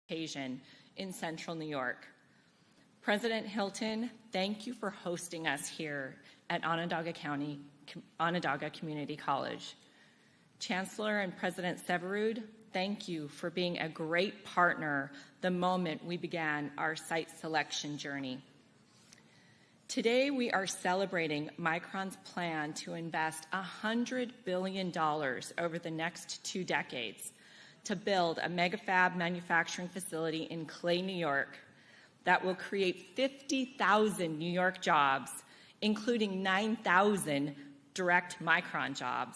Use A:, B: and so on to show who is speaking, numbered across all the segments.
A: occasion in Central New York. President Hilton, thank you for hosting us here at Onondaga Community College. Chancellor and President Severud, thank you for being a great partner the moment we began our site selection journey. Today, we are celebrating Micron's plan to invest $100 billion over the next 2 decades to build a megafab manufacturing facility in Clay, New York, that will create 50,000 New York jobs, including 9,000 direct Micron jobs.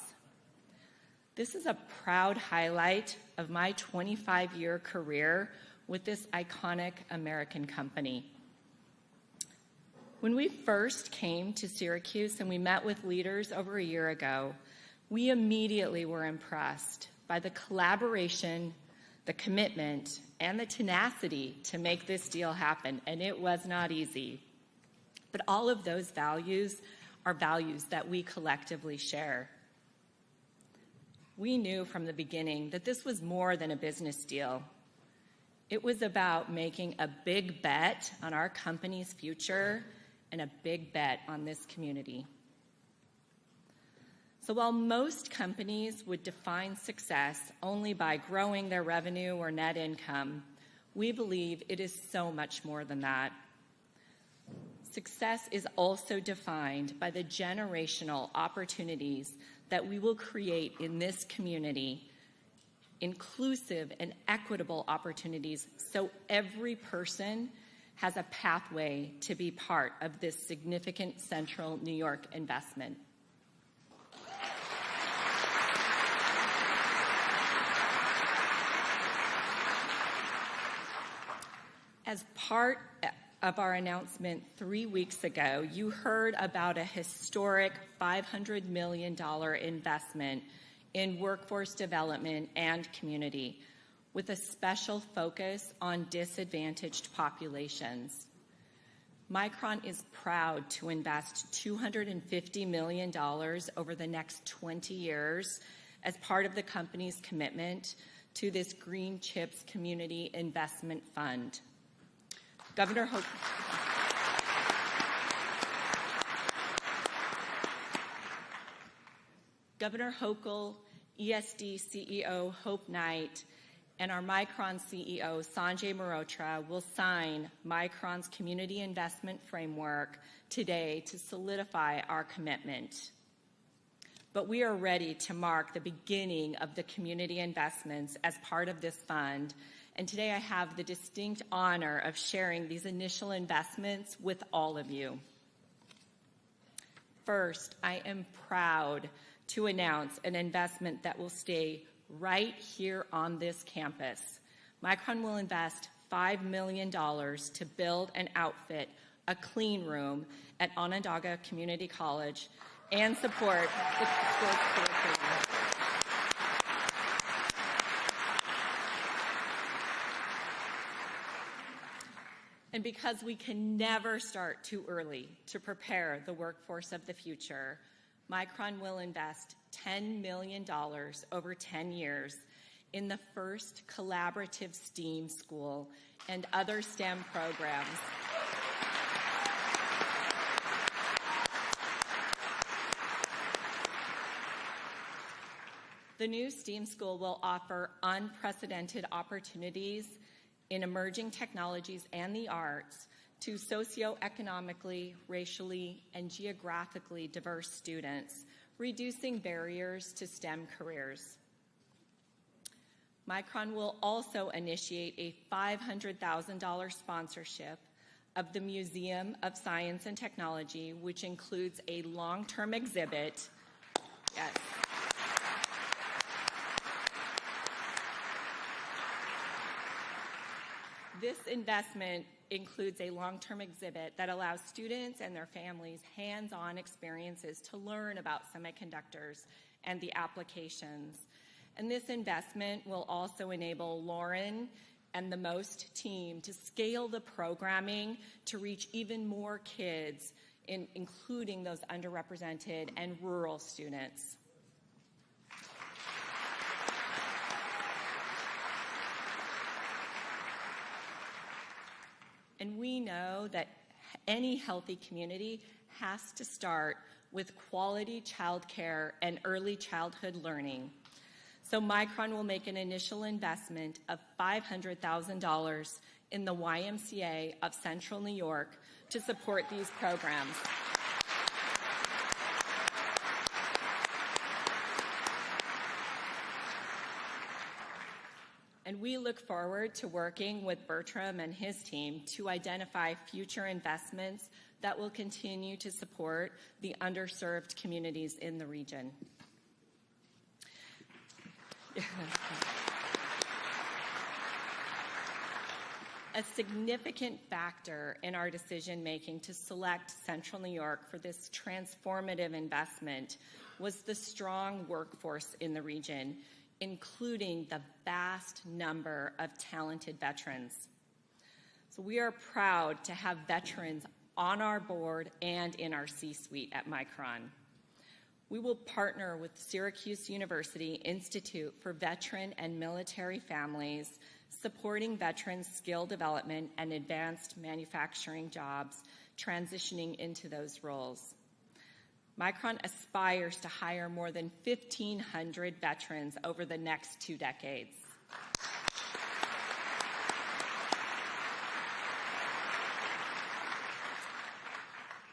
A: This is a proud highlight of my 25-year career with this iconic American company. When we first came to Syracuse and we met with leaders over a year ago, we immediately were impressed by the collaboration, the commitment, and the tenacity to make this deal happen, and it was not easy. But all of those values are values that we collectively share. We knew from the beginning that this was more than a business deal. It was about making a big bet on our company's future and a big bet on this community. So while most companies would define success only by growing their revenue or net income, we believe it is so much more than that. Success is also defined by the generational opportunities that we will create in this community, inclusive and equitable opportunities, so every person has a pathway to be part of this significant Central New York investment. As part of our announcement 3 weeks ago, you heard about a historic $500 million investment in workforce development and community, with a special focus on disadvantaged populations. Micron is proud to invest $250 million over the next 20 years as part of the company's commitment to this Green Chips Community Investment Fund. Governor Hochul, ESD CEO Hope Knight, and our Micron CEO Sanjay Mehrotra will sign Micron's Community Investment Framework today to solidify our commitment. But we are ready to mark the beginning of the community investments as part of this fund. And today I have the distinct honor of sharing these initial investments with all of you. First, I am proud to announce an investment that will stay right here on this campus. Micron will invest $5 million to build and outfit a clean room at Onondaga Community College and support the sports curriculum. And because we can never start too early to prepare the workforce of the future, Micron will invest $10 million over 10 years in the first collaborative STEAM school and other STEM programs. The new STEAM school will offer unprecedented opportunities in emerging technologies and the arts to socioeconomically, racially, and geographically diverse students, reducing barriers to STEM careers. Micron will also initiate a $500,000 sponsorship of the Museum of Science and Technology, which includes a long-term exhibit. Yes. This investment includes a long-term exhibit that allows students and their families hands-on experiences to learn about semiconductors and the applications. And this investment will also enable Lauren and the MOST team to scale the programming to reach even more kids, including those underrepresented and rural students. And we know that any healthy community has to start with quality childcare and early childhood learning. So Micron will make an initial investment of $500,000 in the YMCA of Central New York to support these programs. And we look forward to working with Bertram and his team to identify future investments that will continue to support the underserved communities in the region. A significant factor in our decision-making to select Central New York for this transformative investment was the strong workforce in the region, including the vast number of talented veterans. So we are proud to have veterans on our board and in our C-suite at Micron. We will partner with Syracuse University Institute for Veteran and Military Families, supporting veterans' skill development and advanced manufacturing jobs transitioning into those roles. Micron aspires to hire more than 1,500 veterans over the next 2 decades.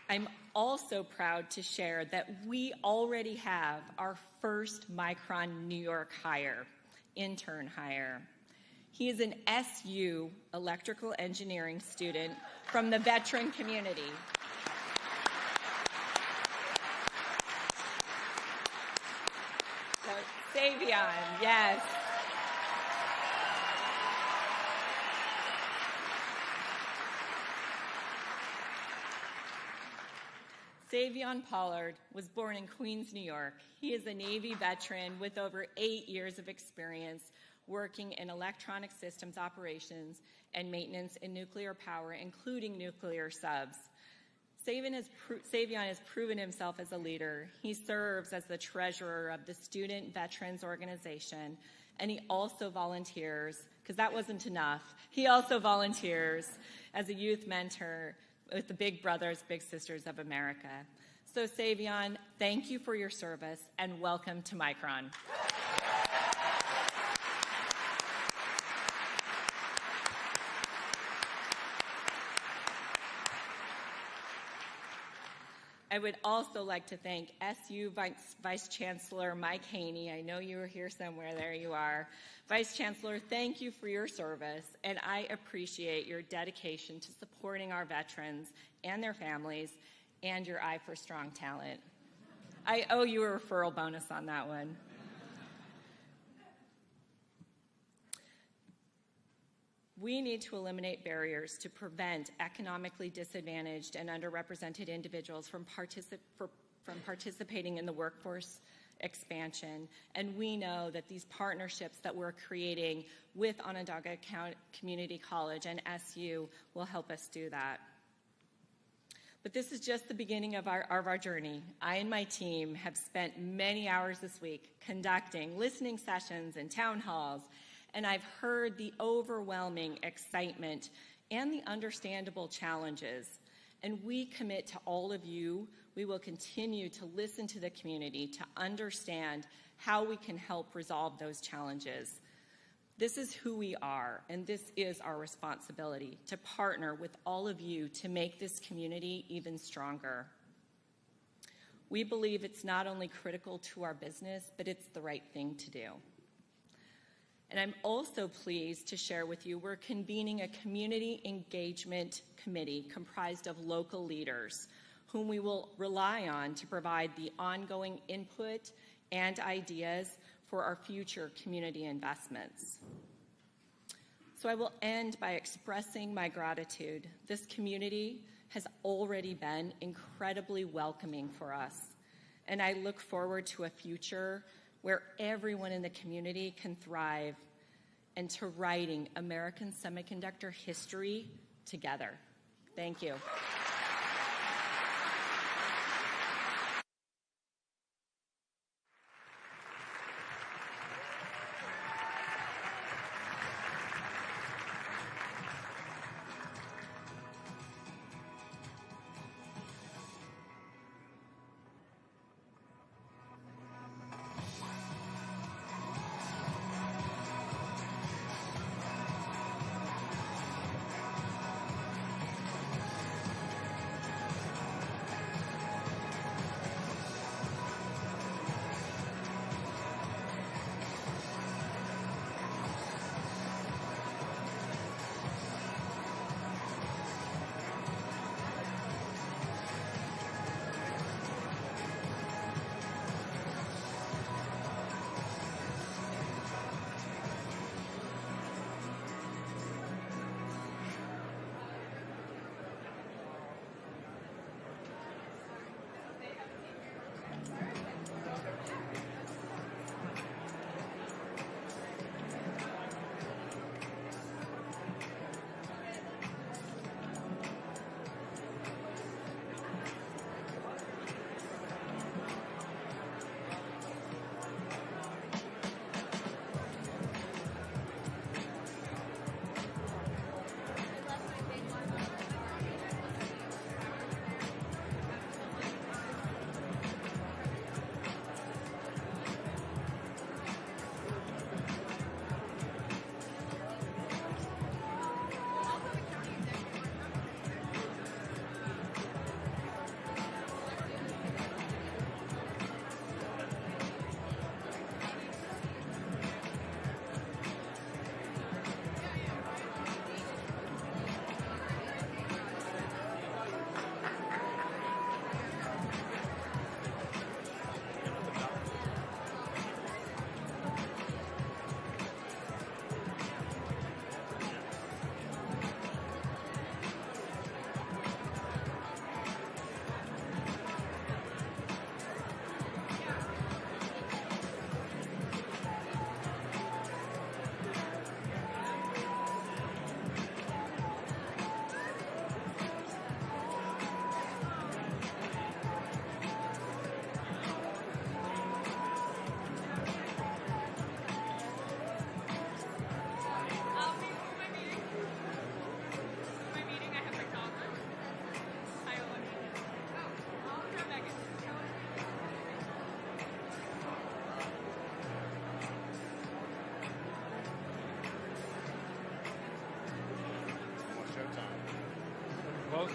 A: I'm also proud to share that we already have our first Micron New York intern hire. He is an SU electrical engineering student from the veteran community. So, Savion, yes. Savion Pollard was born in Queens, New York. He is a Navy veteran with over 8 years of experience working in electronic systems operations and maintenance in nuclear power, including nuclear subs. Savion has proven himself as a leader. He serves as the treasurer of the Student Veterans Organization, and he also volunteers, because that wasn't enough, he also volunteers as a youth mentor with the Big Brothers, Big Sisters of America. So Savion, thank you for your service and welcome to Micron. I would also like to thank SU Vice Chancellor Mike Haney. I know you were here somewhere. There you are. Vice Chancellor, thank you for your service, and I appreciate your dedication to supporting our veterans and their families and your eye for strong talent. I owe you a referral bonus on that one. We need to eliminate barriers to prevent economically disadvantaged and underrepresented individuals from participating in the workforce expansion. And we know that these partnerships that we're creating with Onondaga Community College and SU will help us do that. But this is just the beginning of our journey. I and my team have spent many hours this week conducting listening sessions and town halls, and I've heard the overwhelming excitement and the understandable challenges. And we commit to all of you, we will continue to listen to the community to understand how we can help resolve those challenges. This is who we are, and this is our responsibility, to partner with all of you to make this community even stronger. We believe it's not only critical to our business, but it's the right thing to do. And I'm also pleased to share with you we're convening a community engagement committee comprised of local leaders whom we will rely on to provide the ongoing input and ideas for our future community investments. So I will end by expressing my gratitude. This community has already been incredibly welcoming for us, and I look forward to a future where everyone in the community can thrive and to writing American semiconductor history together. Thank you.
B: Close.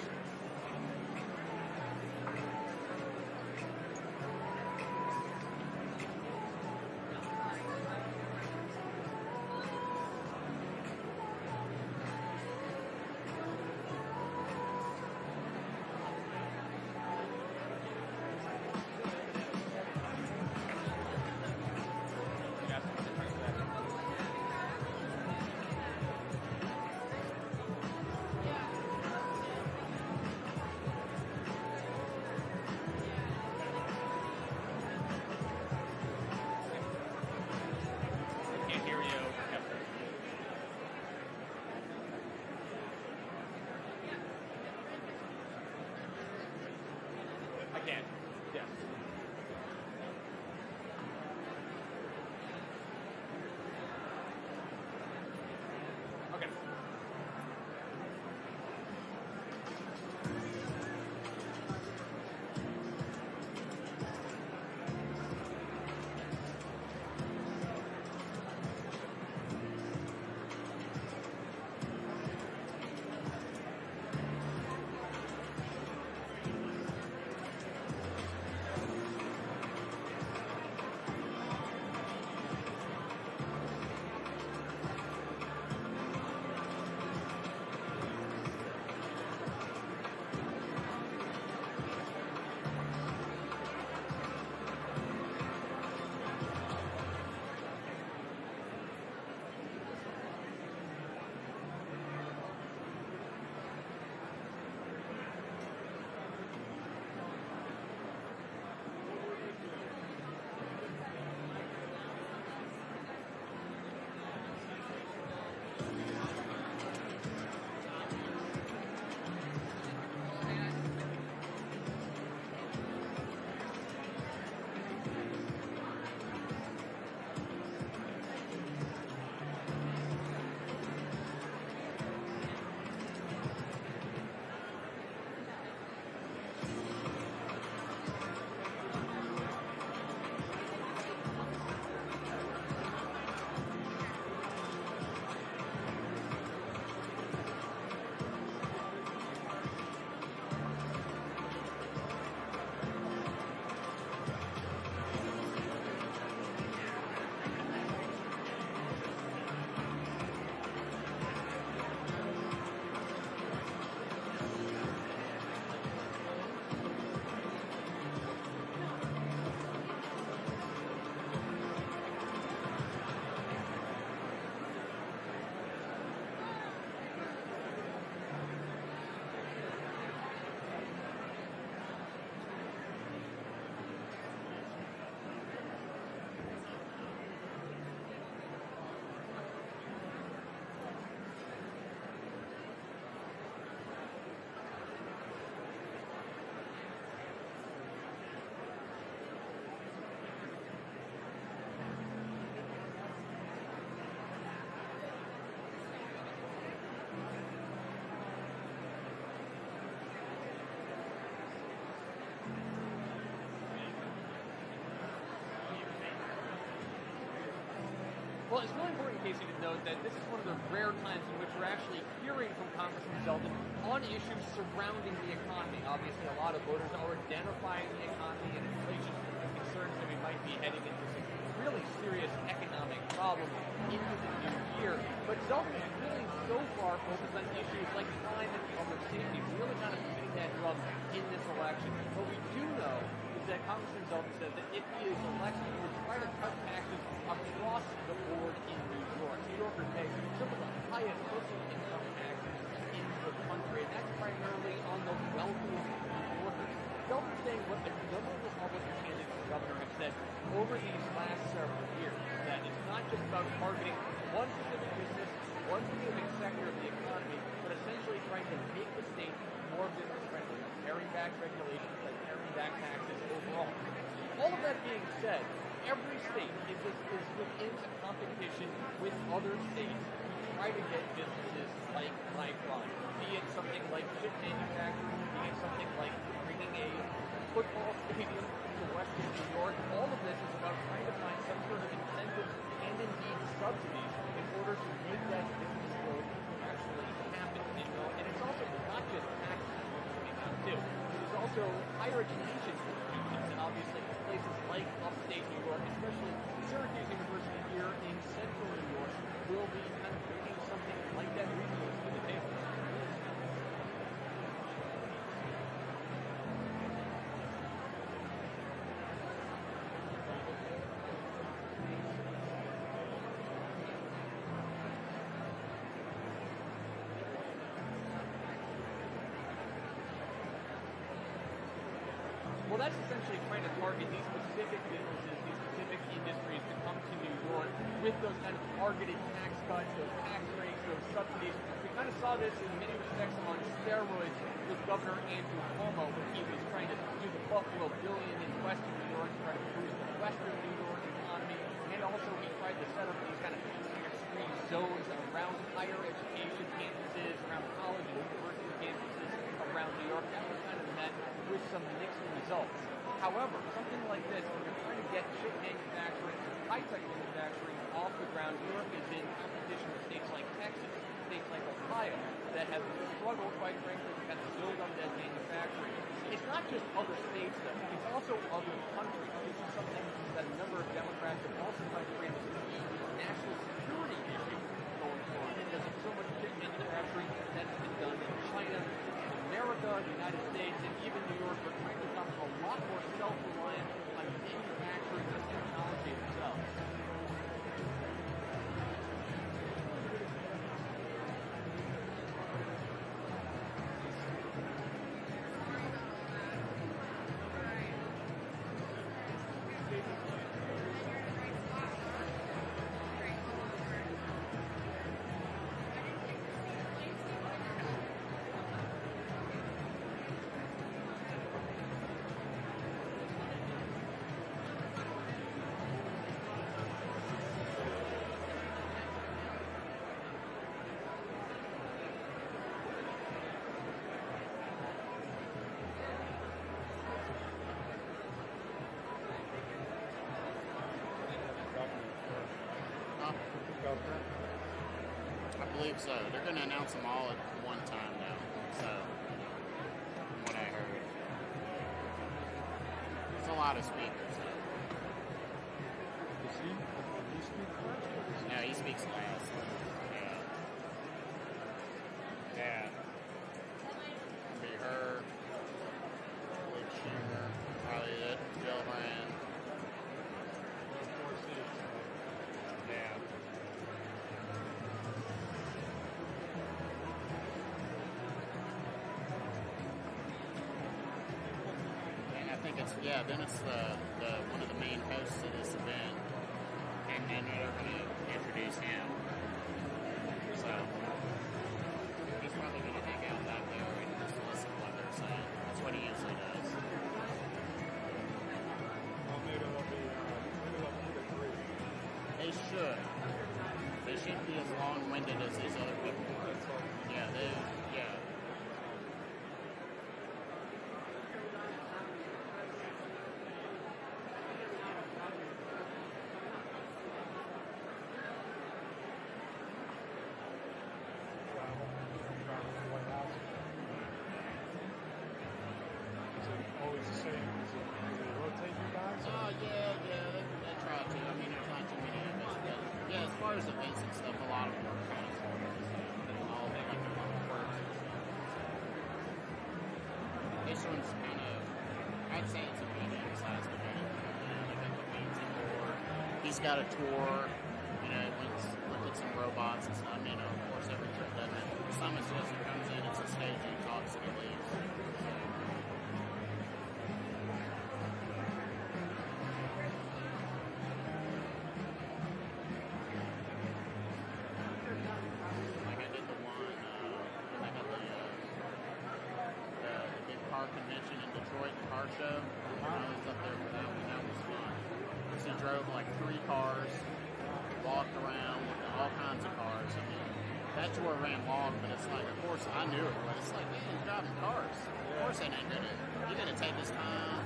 C: Again, yes. Okay.
D: Well, it's really important, Casey, to note that this is one of the rare times in which we're actually hearing from Congressman Zeldin on issues surrounding the economy. Obviously, a lot of voters are identifying the economy and inflation and concerns that we might be heading into some really serious economic problems into the new year. But Zeldin is really so far focused on issues like crime and public safety, really kind of beating that drum in this election. What we do know is that Congressman Zeldin says that if he is elected, he would try to cut taxes across the board in New York. New Yorkers pay some of the highest personal income taxes in the country, and that's primarily on the wealthiest New Yorkers. Zeldin's saying what a number of Republican candidates for governor have said over these last several years, that it's not just about targeting one specific business, one specific sector of the economy, but essentially trying to make the state more business-friendly, paring back regulations, like paring back taxes overall. All of that being said, every state is within a competition with other states to try to get businesses like crime, be it something like chip manufacturing, be it something like bringing a football stadium to Western New York. All of this is about trying to find some sort of incentives and indeed subsidies in order to make that business growth actually happen. And it's also not just taxes. also higher education institutions, and obviously places like upstate New York, especially Syracuse University here in central New York, will be kind of bringing something like that resource to the table. Well, that's essentially trying to target these specific businesses, these specific industries to come to New York with those kind of targeted tax cuts, those tax rates, those subsidies. We kind of saw this in many respects on steroids with Governor Andrew Cuomo when he was trying to do the Buffalo Billion in Western New York to try to boost the Western New York economy. And also he tried to set up these kind of tax-free zones around higher education campuses, around college and university campuses around New York. That was kind of met with some mixed results. However, something like this, when you're trying to get chip manufacturing, high-tech manufacturing off the ground, New York is in competition with states like Texas, states like Ohio, that have struggled, quite frankly, to kind of build up that manufacturing. It's not just other states, though. It's also other countries. This is something that a number of Democrats have also tried to frame as a key national security issue going forward, because of so much chip manufacturing that's been done in China, America, the United States, and even New York are trying to become a lot more self-reliant on manufacturing this technology themselves.
B: I believe so. They're going to announce them all at one time now. So, from what I heard, there's a lot of speakers.
C: Does he speak first?
B: No, he speaks last. Yeah. Yeah. Be her, Luke Schumer, probably Gillibrand. Yeah. Then it's the one of the main hosts of this event, and then they're going to introduce him. So he's probably going to hang out back there and just listen to what they're saying. That's what he usually does.
C: Well, maybe they'll be the three.
B: They should. They shouldn't be as long-winded as these other people are. Yeah, yeah.
C: Always the same. Is it rotate you guys?
B: Yeah, they try to. I mean, there's not too many of us, but yeah, as far as events and stuff, a lot of them are kind of all like a lot of works and stuff. This one's kind of, I'd say it's a medium-sized event. You know, they got the painting board. He's got a tour. You know, looked at some robots and stuff. You know, of course, every trip doesn't it? Some it's just it comes in, it's a stage, he talks, and he leaves. Convention in Detroit, the car show. I was up there for that one. That was fun. So he drove like 3 cars, walked around with all kinds of cars. I mean, that tour ran long, but it's like, of course, I knew it, but it's like, man, he's driving cars. Of course, that ain't gonna. You're gonna take his time.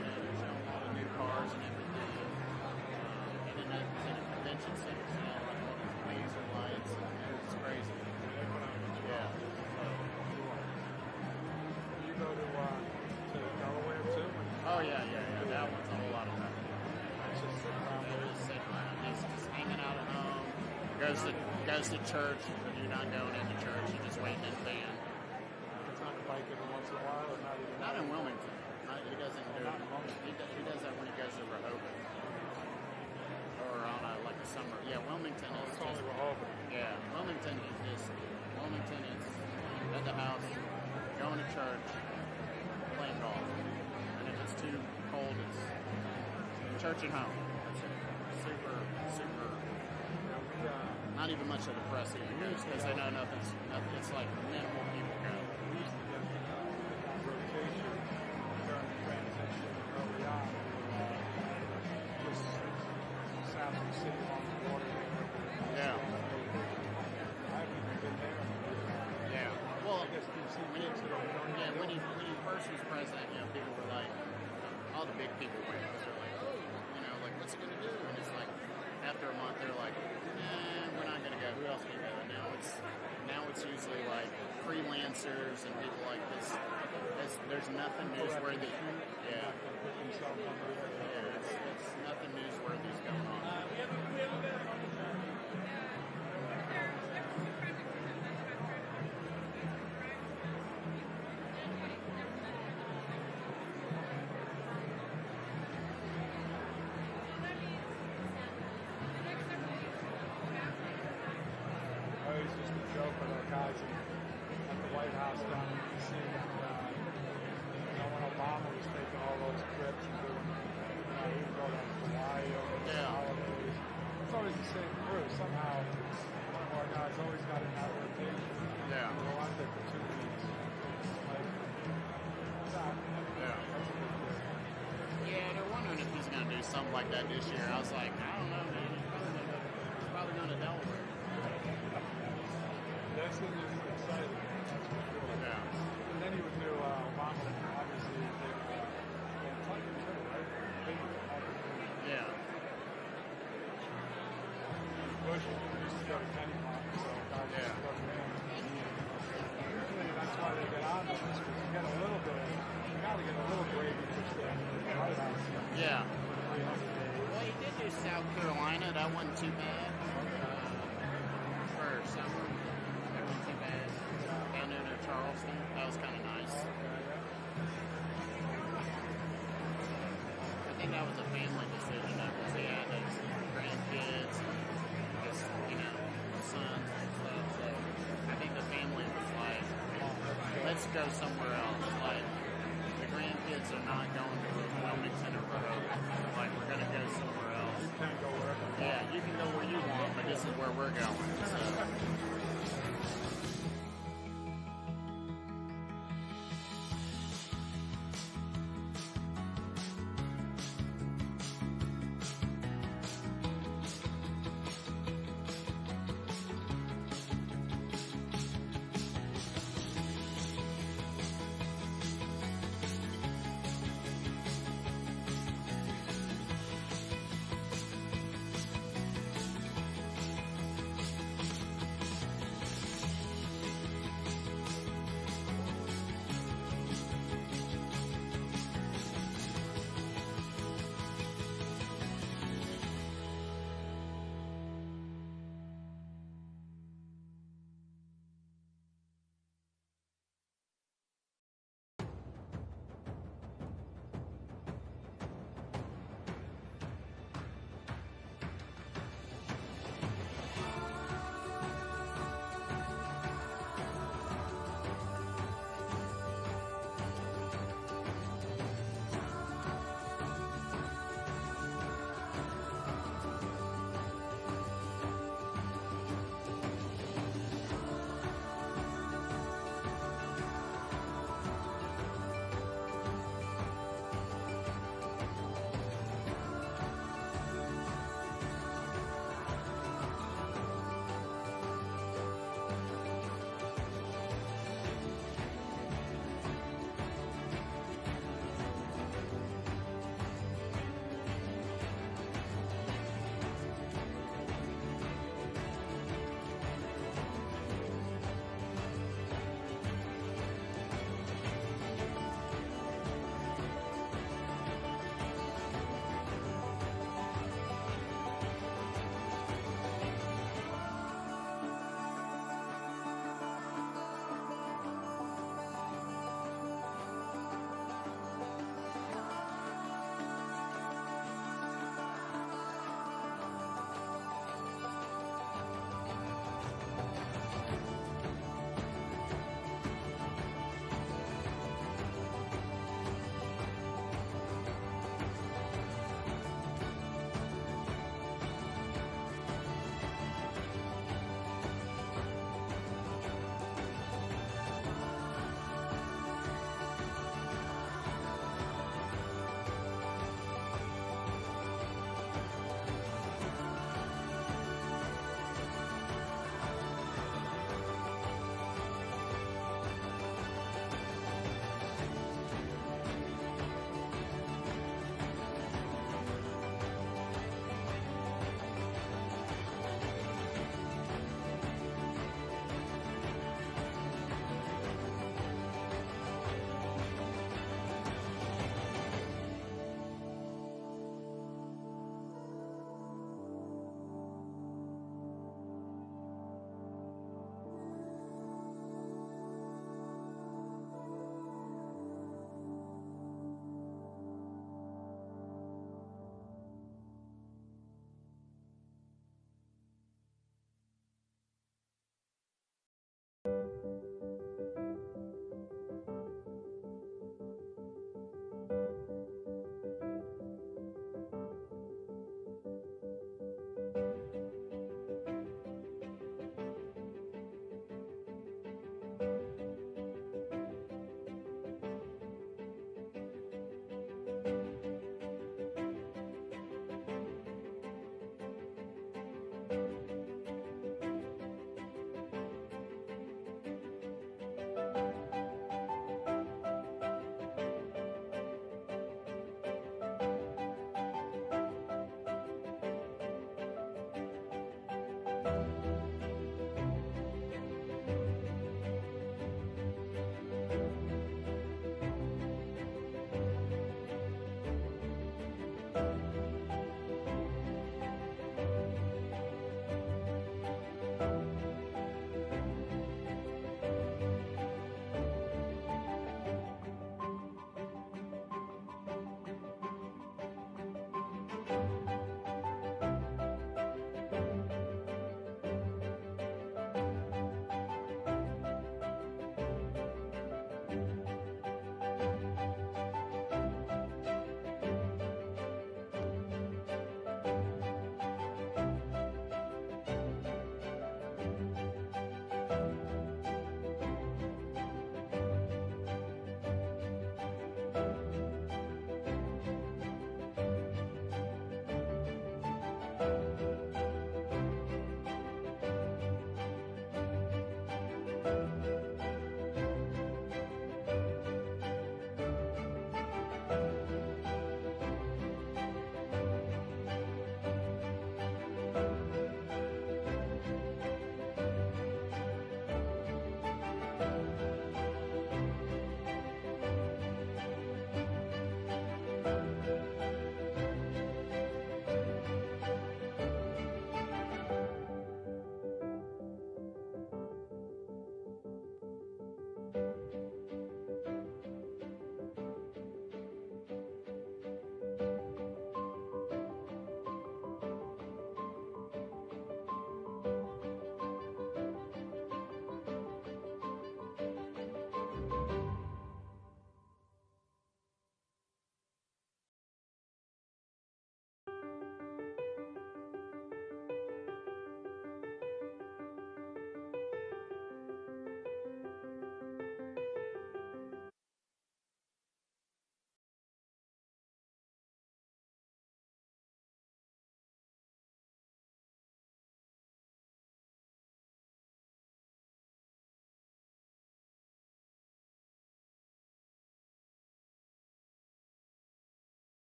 B: You know, show him all the new cars and everything. And then that was in a convention center, you know, like all these laser lights. And it's crazy. Yeah.
C: You go to
B: goes to church, but you're not going into church. You're just waiting in the van.
C: It's not a bike every once in a while, or not even.
B: Not in Wilmington. He doesn't do it. He does that when he goes to Rehoboth or on like a summer. Yeah, Wilmington is
C: It's only
B: just.
C: Rehoboth.
B: Yeah, Wilmington is at the house, going to church, playing golf, and if it's too cold, it's church and home. That's it. Super. Not even much of the press even goes because they know nothing's. It's like minimal people go.
C: We used to get on rotation during the transition early on. Just south of the city along the water.
B: Yeah.
C: I haven't even been there.
B: Yeah. Well,
C: I guess DC
B: when he first was president, people were like, all the big people went. They're like, oh, like what's he gonna do? And it's like after a month, they're like, we're not gonna go. Who else can go? And now it's usually like freelancers and people like this. There's nothing newsworthy. Yeah. It's nothing newsworthy's going on.
C: It's just a joke with our guys at the White House down in D.C. When Obama was taking all those trips and doing, he would go to Hawaii over the holidays. It's always the same crew. Somehow, one of our guys always got in that rotation.
B: Yeah.
C: Go out there for 2 weeks. Like,
B: Yeah. Yeah, they're wondering if he's going to do something like that this year. I was like, I don't know, man. He's probably going to Delaware.
C: That's when you're excited. That's for sure.
B: Yeah.
C: And then he would do Obama, obviously, Kentucky too, right?
B: Yeah.
C: Bush used to go to Kenny Park, so guys used to go to him. Usually that's why they get on this, because you get a little bit, you gotta get a little gravy to stay in the White House.
B: Yeah.
C: 300 days.
B: Well, he did do South Carolina. That wasn't too bad. For summer, that wasn't too bad. Down there near Charleston, that was kind of nice. I think that was a family decision because he had his grandkids and his, sons and stuff. So I think the family was like, let's go somewhere else. Like, the grandkids are not going to Wilmington or Rehoboth. Like, we're going to go somewhere else.
C: You can't go wherever.
B: Yeah, you can go where you want, but this is where we're going. So.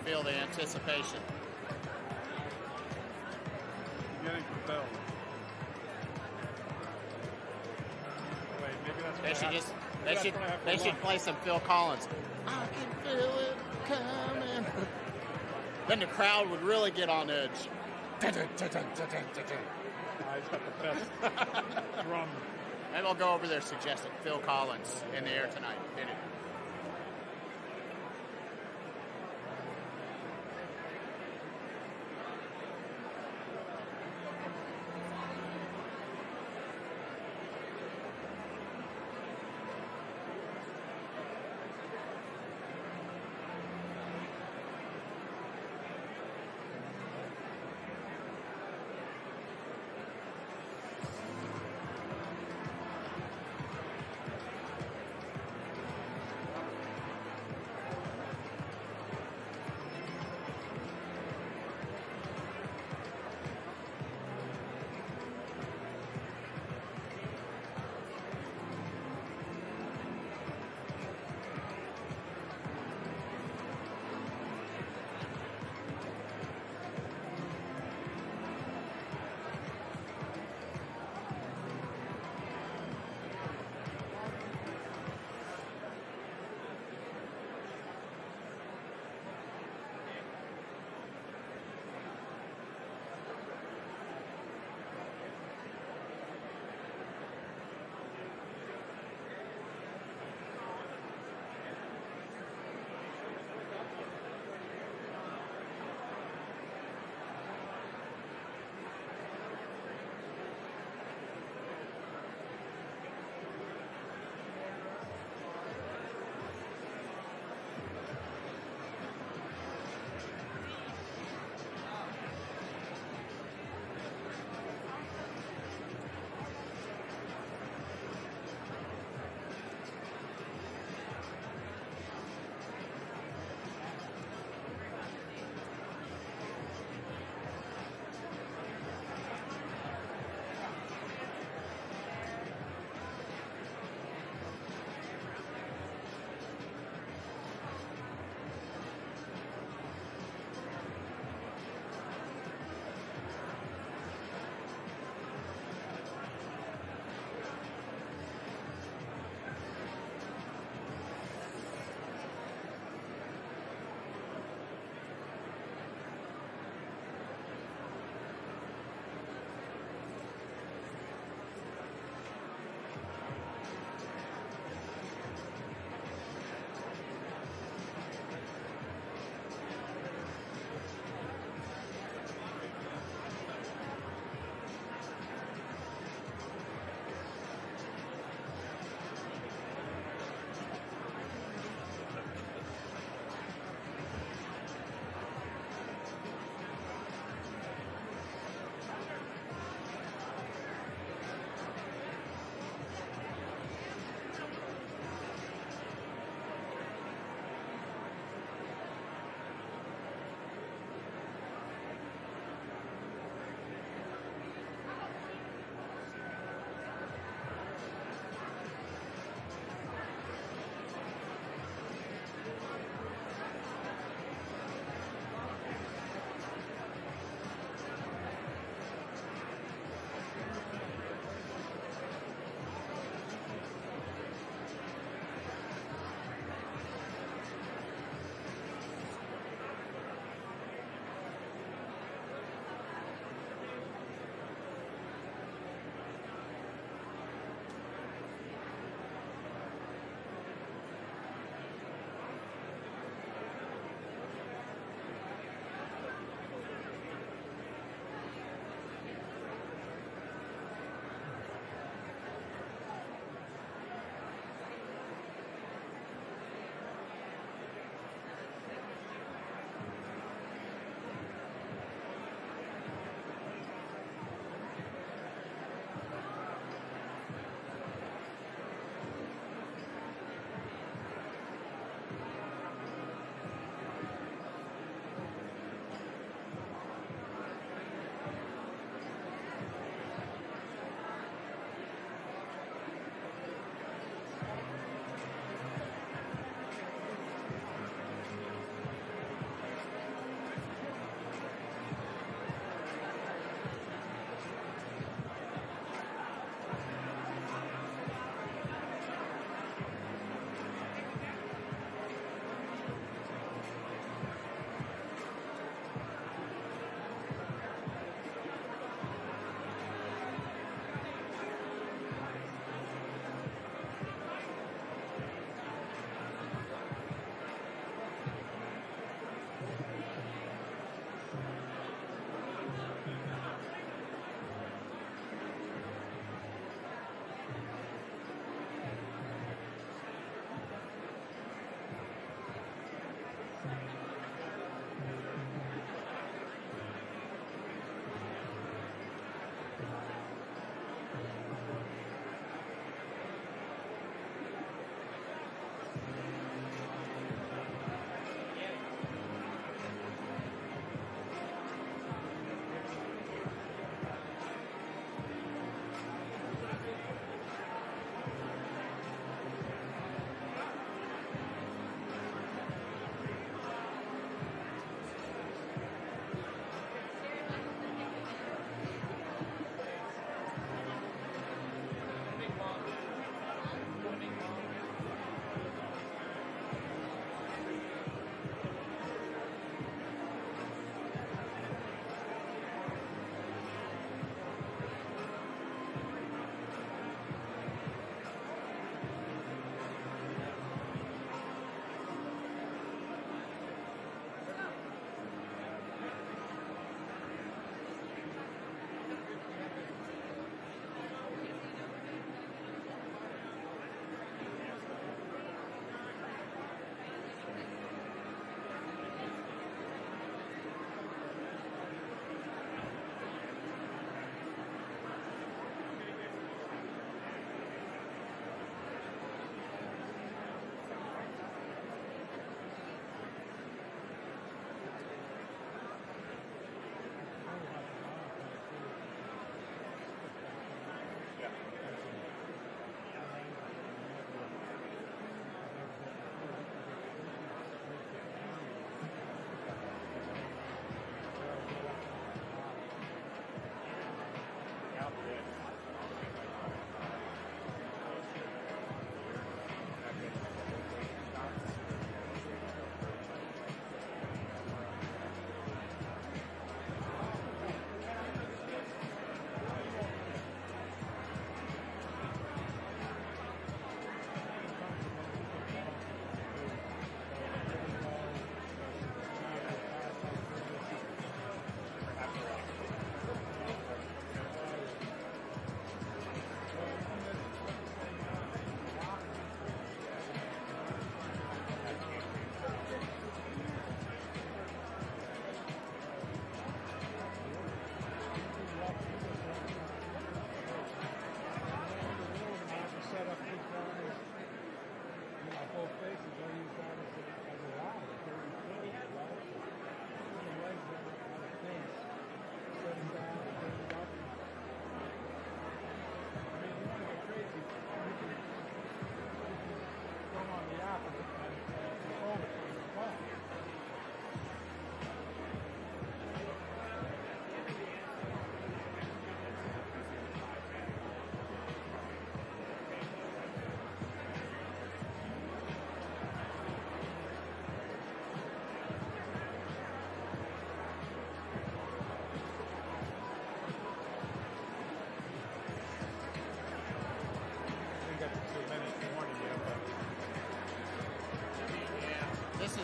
B: feel the anticipation.
C: Getting fulfilled. Wait, maybe that's what
B: They
C: I
B: should
C: have-
B: just
C: maybe
B: they
C: that's
B: should
C: what I have for
B: they should
C: lunch.
B: play some Phil Collins. I can feel it coming. Then the crowd would really get on edge.
C: He's got the best drum.
B: Maybe I'll go over there suggesting Phil Collins in the air tonight. Hit it.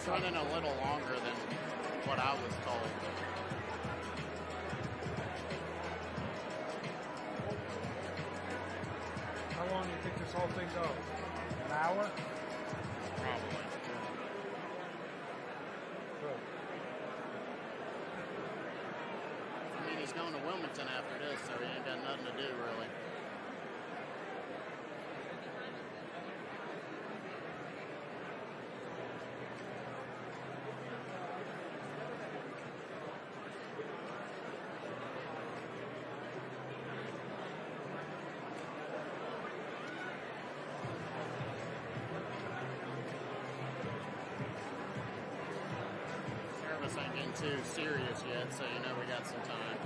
B: running a little longer than what I was told.
C: How long do you think this whole thing goes? An hour?
B: Probably.
C: Good.
B: I mean, he's going to Wilmington after this, so he ain't got nothing to do, really. Service ain't getting too serious yet, so you know we got some time.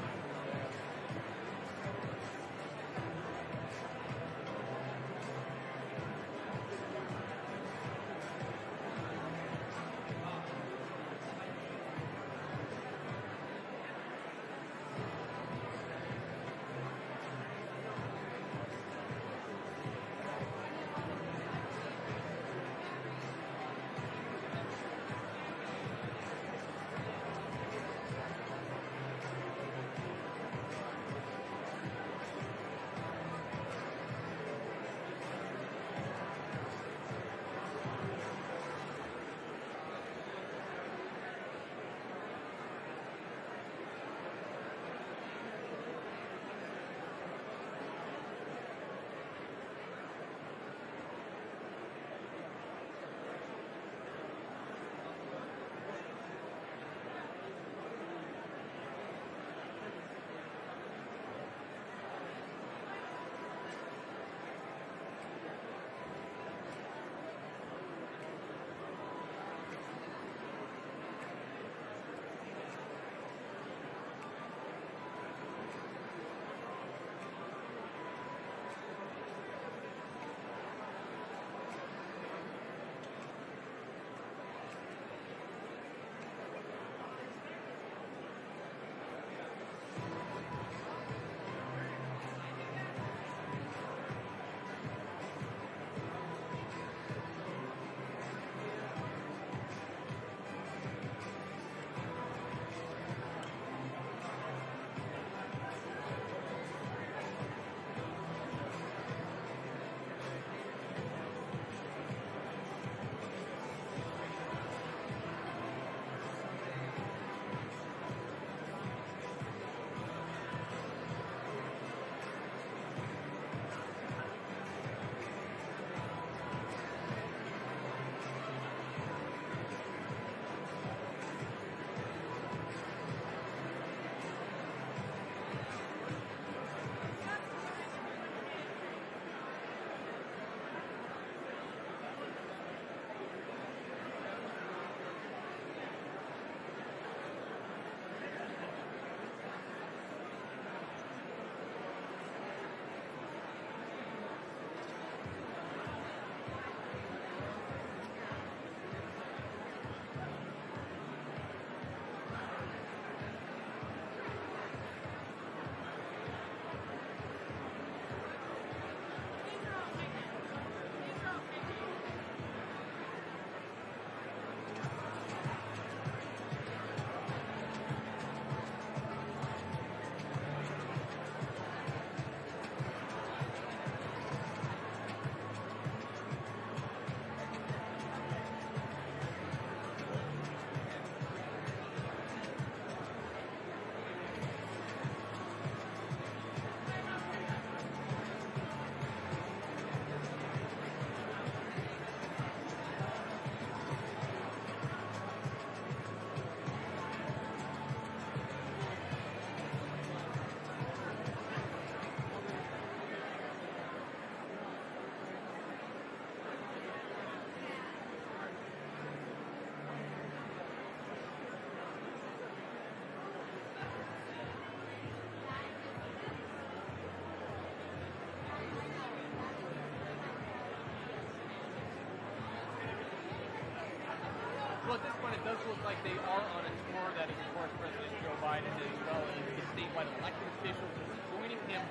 D: Well, at this point, it does look like they are on a tour that is, of course, President Joe Biden as well as the statewide elected officials are joining him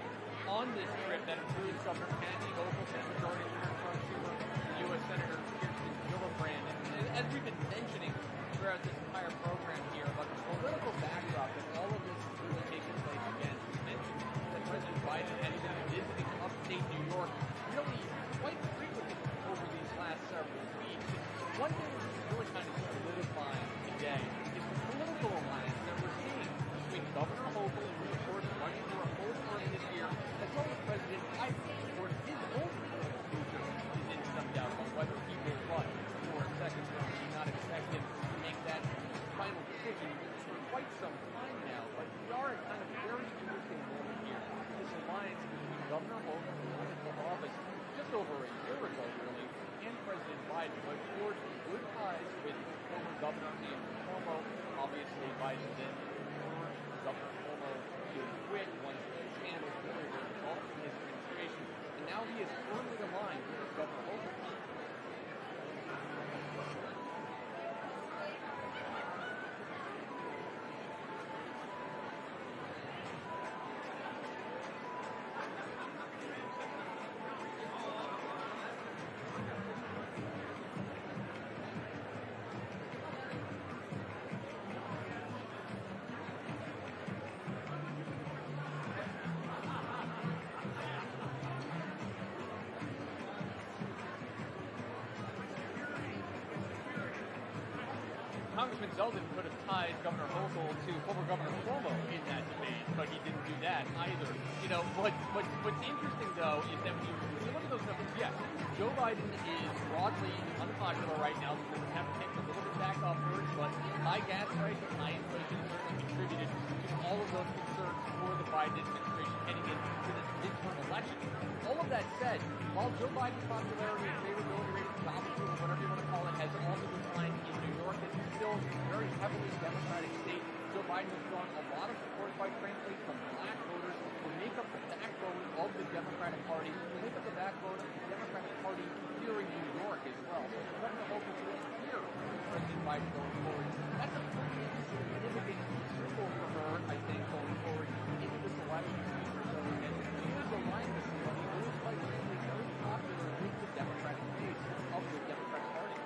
D: on this trip that includes Governor Kathy Hochul, Senate Majority Leader Chuck Schumer, and U.S. Senator Kirsten Gillibrand. And as we've been mentioning, throughout this entire program here about the political backdrop that all of this is really taking place against. You mentioned that President Biden has been visiting upstate New York really quite frequently over these last several weeks. One thing that's really kind of solidifying today is the political alliance that we're seeing between Governor Hochul, who of course is running for a full term this year, as well as President Biden. Of course, his own future is in some doubt on whether he will run for a second term. We do not expect him to make that final decision for quite some time now, but we are at kind of a very interesting moment here. This alliance between Governor Hochul, who went into office just over a year ago, really, and President Biden, but forged good ties with former Governor Andrew Cuomo. Obviously, Biden then urged Governor Cuomo to quit once the scandals really were involved in his administration, and now he is firmly aligned with Governor Hochul. Congressman Zeldin could have tied Governor Hochul to former Governor Cuomo in that debate, but he didn't do that either. You know, what's interesting, though, is that when you look at those numbers, yes, Joe Biden is broadly unpopular right now because we have ticked a little bit back upwards, but high gas prices, high inflation certainly contributed to all of those concerns for the Biden administration heading into this midterm election. All of that said, while Joe Biden's popularity and favorability rating, job approval, whatever you want to call it, has also declined in New York, it's still a very heavily Democratic state. Joe Biden has drawn a lot of support, quite frankly, from black voters who make up the backbone of the Democratic Party, who make up the backbone of the Democratic Party here in New York as well. So for Governor Hochul to appear President Biden going forward, that's a pretty significant symbol for her, I think, going forward into this election season. So again, she is aligned with somebody who is quite frankly very popular with the Democratic base of the Democratic Party.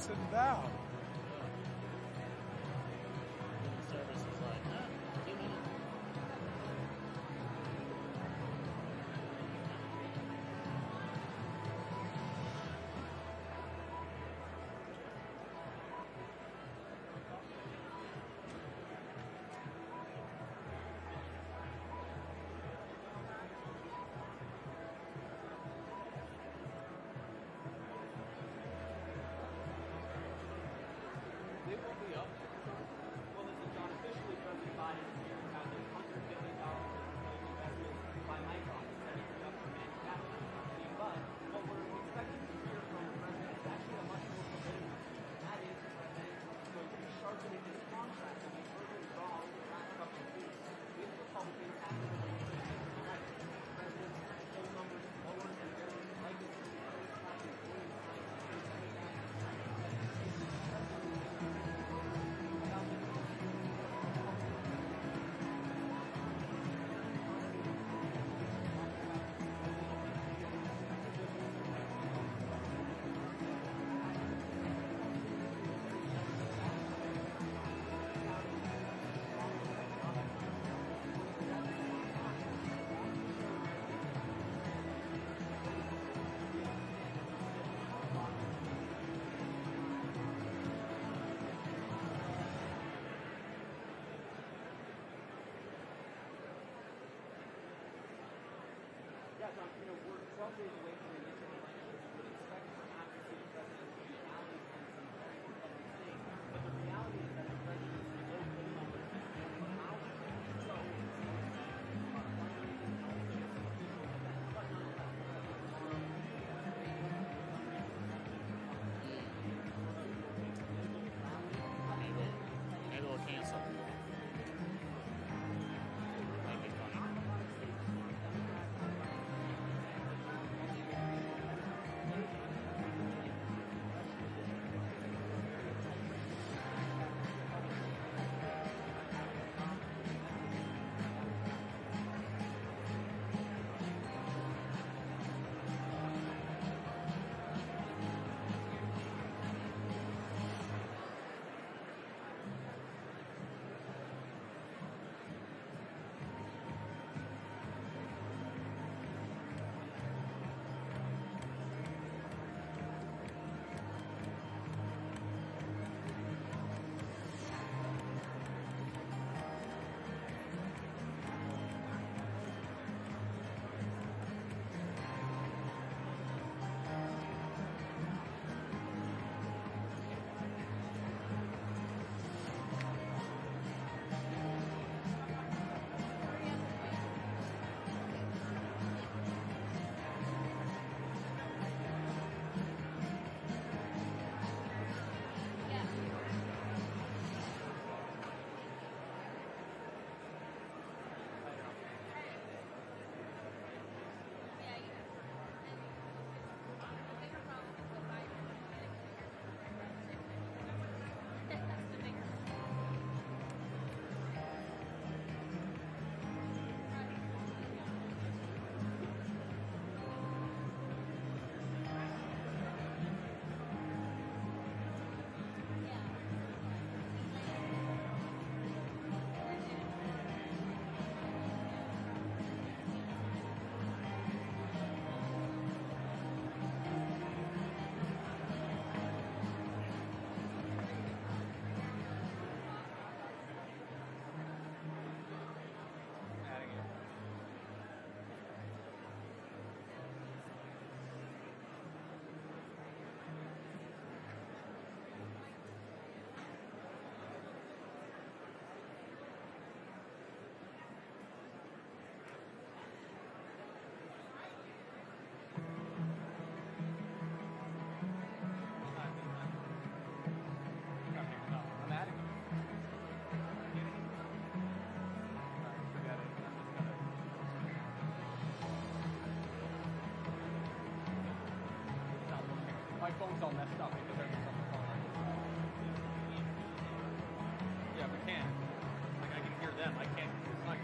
C: sitting down.
B: Service is like, 2 minutes.
D: They will be up. Well, this is John. Officially, President Biden is here has a $150 investment by Micron to set it up for manufacturing company. But what we're expecting to hear from the president is actually a much more committed message. And that is the president is going to be sharpening his contract that we further draw over the last couple of weeks with Republicans after the legislation election. The president's poll numbers lower than their legacy. Yeah, John, we're 12 days away from the initial election. We would expect perhaps to see the president be rallies on some very competitive things. But the reality is that the president's low poll numbers have been powerful. So, fundraising and also this official event. But nonetheless,
B: Maybe we'll cancel. That'd be funny.
D: my phone's all messed up because everything's on the phone. Yeah, we can. Like, I can hear them. I can't. It's like,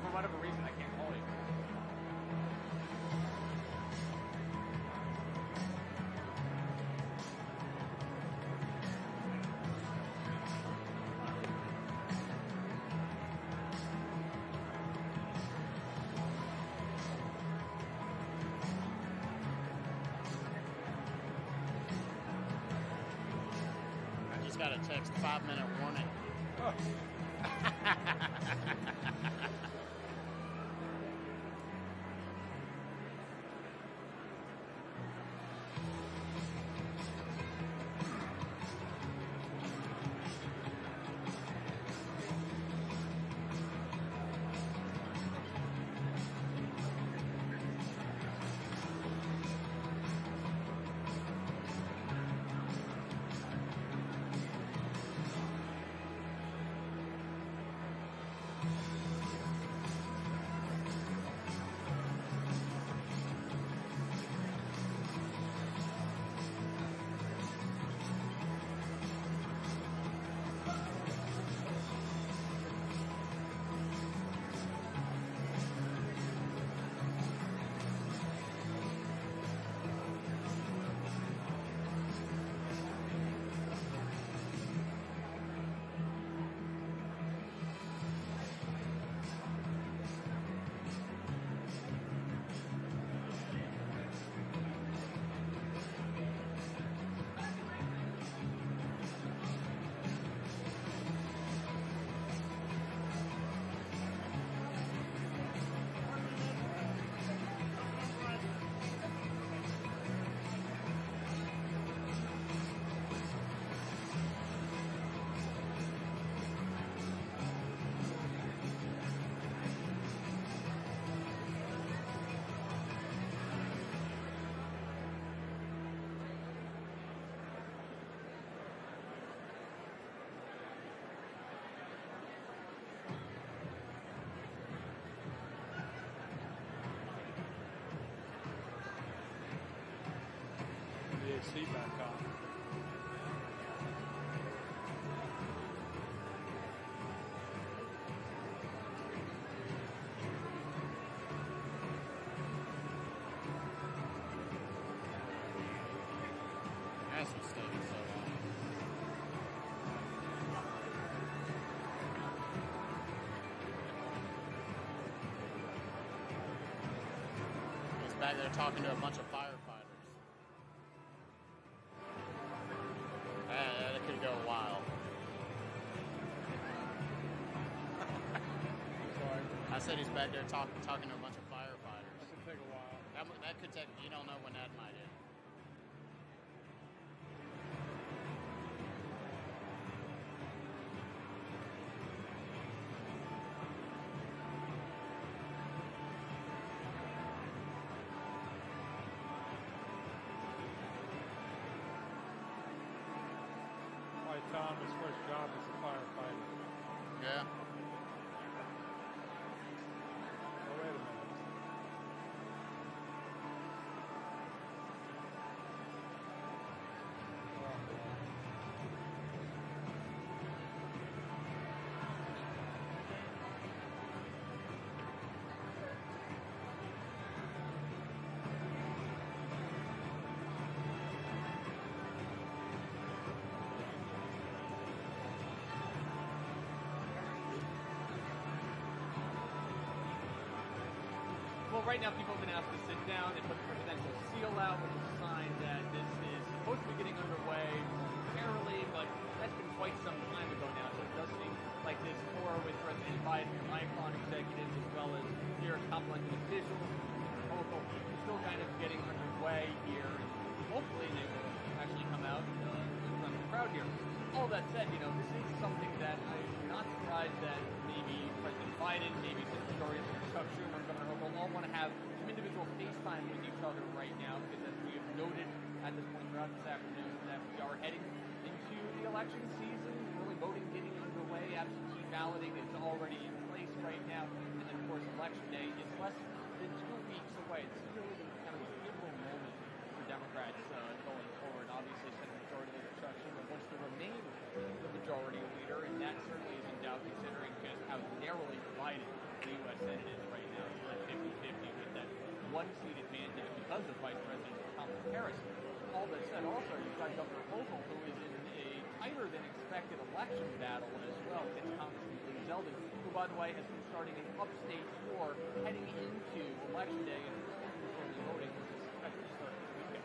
D: for whatever reason, I can't call you.
B: got a text 5-minute warning.
C: Oh. AC back on.
B: That's what's taking so long. He's back there talking to a bunch of firefighters. That could go a while.
C: Sorry.
B: I said he's back there talking to a bunch of firefighters.
C: That could take a while.
B: That could take, you don't know when that might end.
C: Tom, his first job as a firefighter.
B: Yeah.
C: Oh, wait a minute.
D: Well, right now people have been asked to sit down. They put the presidential seal out, which is a sign that this is supposed to be getting underway momentarily, but that's been quite some time ago now. So it does seem like this tour with President Biden and icon executives, as well as here top-level officials, local, still kind of getting underway here. And hopefully they will actually come out in front of the crowd here. All that said, you know, this is something that I'm not surprised that maybe President Biden, maybe Senator Dorian, Chuck Schumer, and Governor Hochul all want to have some individual FaceTime with each other right now, because as we have noted at this point throughout this afternoon, that we are heading into the election season, early voting getting underway, absentee balloting is already in place right now, and then of course Election Day is less than 2 weeks away. This is really kind of a pivotal moment for Democrats going forward. Obviously, Senate Majority Leader Chuck Schumer wants to remain the majority leader, and that certainly is in doubt considering just how narrowly divided the U.S. Senate is right now. It's like 50-50 with that one-seat advantage because of Vice President Kamala Harris. All that said, also, you've got Governor Hochul, who is in a tighter than expected election battle as well against Congressman Lee Zeldin, who, by the way, has been starting an upstate tour heading into Election Day and early voting, which is expected to start this weekend.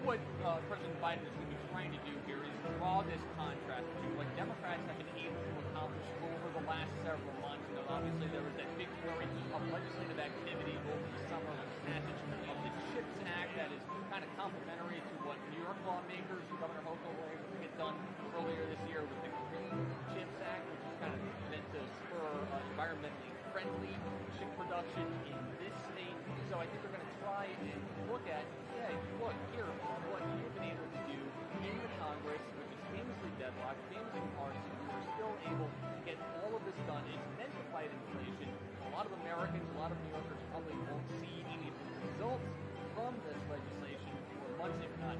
D: what President Biden is going to be trying to do here is draw this contrast between what Democrats have been able to accomplish over the last several months. You know, obviously, there was that big flurry of legislative activity over the summer with the passage of the CHIPS Act that is kind of complementary to what New York lawmakers, Governor Hochul, were able to get done earlier this year with the Green CHIPS Act, which is kind of meant to spur environmentally friendly chip production in this state. So I think they're going to try and look at, hey, look, here, what you've been able to do in the Congress, which is famously deadlocked, famously partisan. We were still able to get all of this done. It's meant to fight inflation. A lot of Americans, a lot of New Yorkers probably won't see any of the results from this legislation for months, if not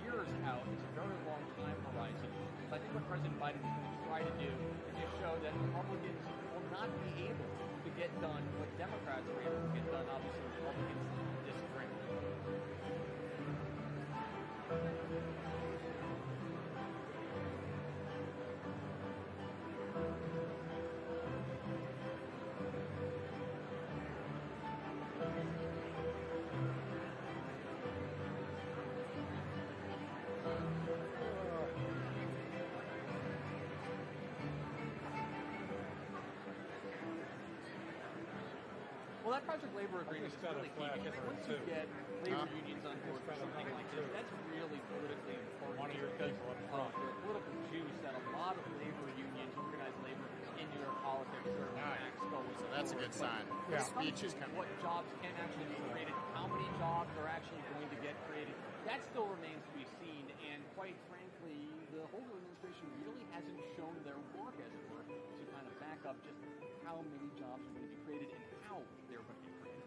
D: years out. It's a very long time horizon. So I think what President Biden is going to try to do is just show that Republicans will not be able to get done what Democrats were able to get done. Obviously, Republicans disagree. Well, that Project Labor Agreement is really key because once you get labor unions on board for something like this, that's really politically important because of the political juice that a lot of labor unions, organized labor in New York politics are exposed.
B: So that's a good sign.
C: Yeah.
B: The speech is coming.
D: What jobs can actually be created, how many jobs are actually going to get created, that still remains to be seen. And quite frankly, the Hochul administration really hasn't shown their work, as it were, to kind of back up just how many jobs are going to be created and how they're going to be created.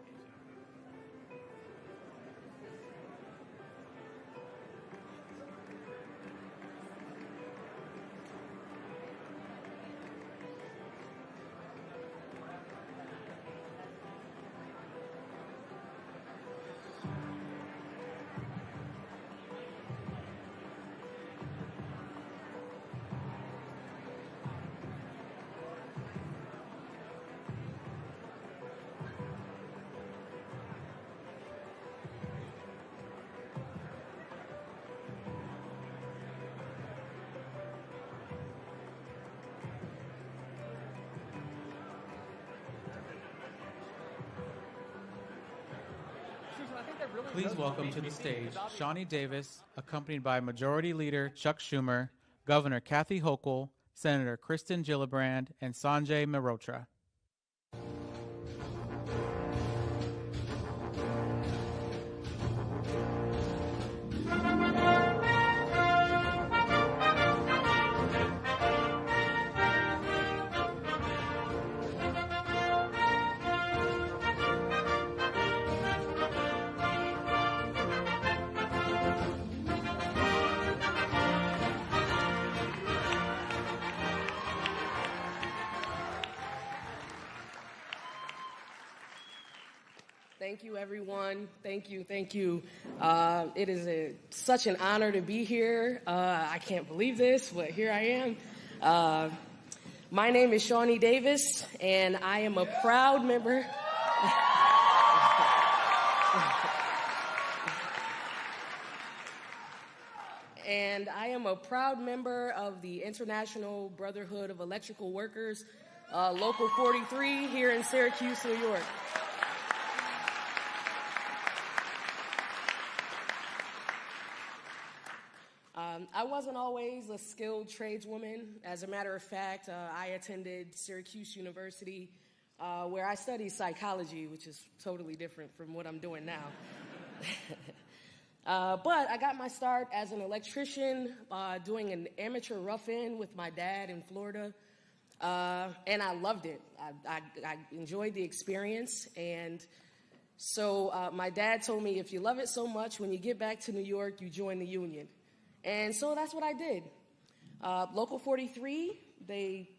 E: Please welcome to the stage Shawnee Davis, accompanied by Majority Leader Chuck Schumer, Governor Kathy Hochul, Senator Kristen Gillibrand, and Sanjay Mehrotra.
F: Thank you, everyone. Thank you. Thank you. It is such an honor to be here. I can't believe this, but here I am. My name is Shawnee Davis, and I am a proud member. And I am a proud member of the International Brotherhood of Electrical Workers, Local 43 here in Syracuse, New York. I wasn't always a skilled tradeswoman. As a matter of fact, I attended Syracuse University, where I studied psychology, which is totally different from what I'm doing now. But I got my start as an electrician, doing an amateur rough-in with my dad in Florida, and I loved it. I enjoyed the experience, and so my dad told me, if you love it so much, when you get back to New York, you join the union. And so that's what I did. Local 43, they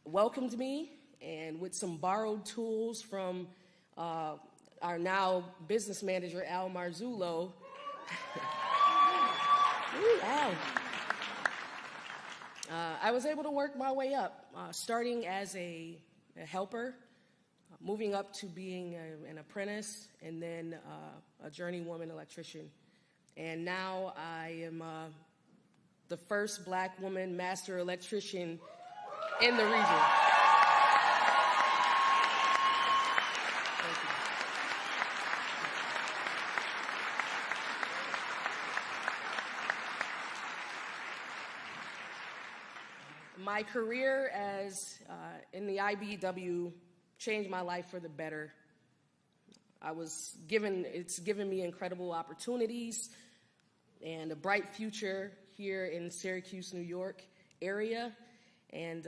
F: welcomed me, and with some borrowed tools from our now business manager, Al Marzullo. I was able to work my way up, starting as a helper, moving up to being an apprentice, and then a journeywoman electrician. And now I am the first Black woman master electrician in the region. Thank you. My career as in the IBEW changed my life for the better. It's given me incredible opportunities and a bright future here in Syracuse, New York area. And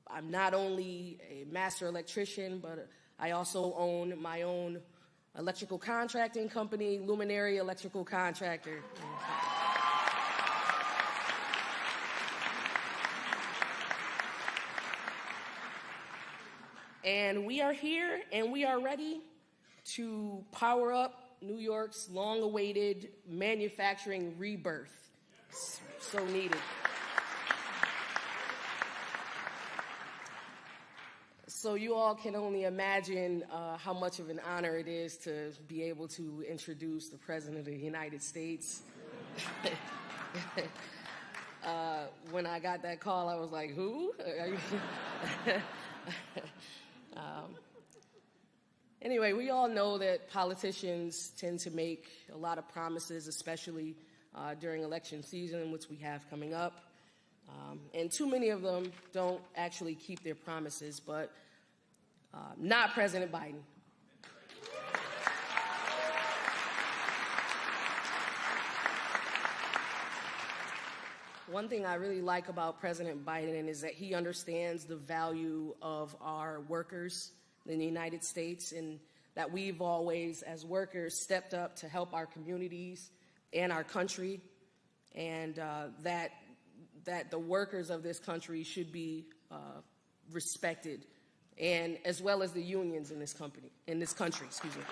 F: I'm not only a master electrician, but I also own my own electrical contracting company, Luminary Electrical Contractor. And we are here and we are ready to power up New York's long-awaited manufacturing rebirth. So needed. So you all can only imagine how much of an honor it is to be able to introduce the President of the United States. When I got that call, I was like, who? Anyway, we all know that politicians tend to make a lot of promises, especially during election season, which we have coming up. And too many of them don't actually keep their promises, but not President Biden. One thing I really like about President Biden is that he understands the value of our workers in the United States, and that we've always, as workers, stepped up to help our communities and our country, and that the workers of this country should be respected, and as well as the unions in this country, excuse me.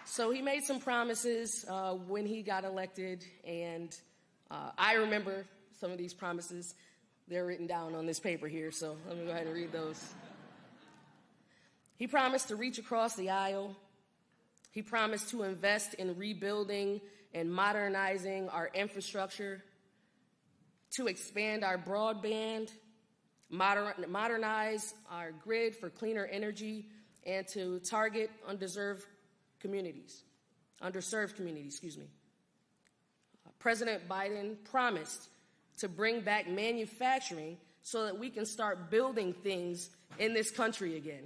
F: So he made some promises when he got elected, and I remember some of these promises. They're written down on this paper here, so let me go ahead and read those. He promised to reach across the aisle. He promised to invest in rebuilding and modernizing our infrastructure, to expand our broadband, modernize our grid for cleaner energy, and to target underserved communities, excuse me. President Biden promised to bring back manufacturing so that we can start building things in this country again.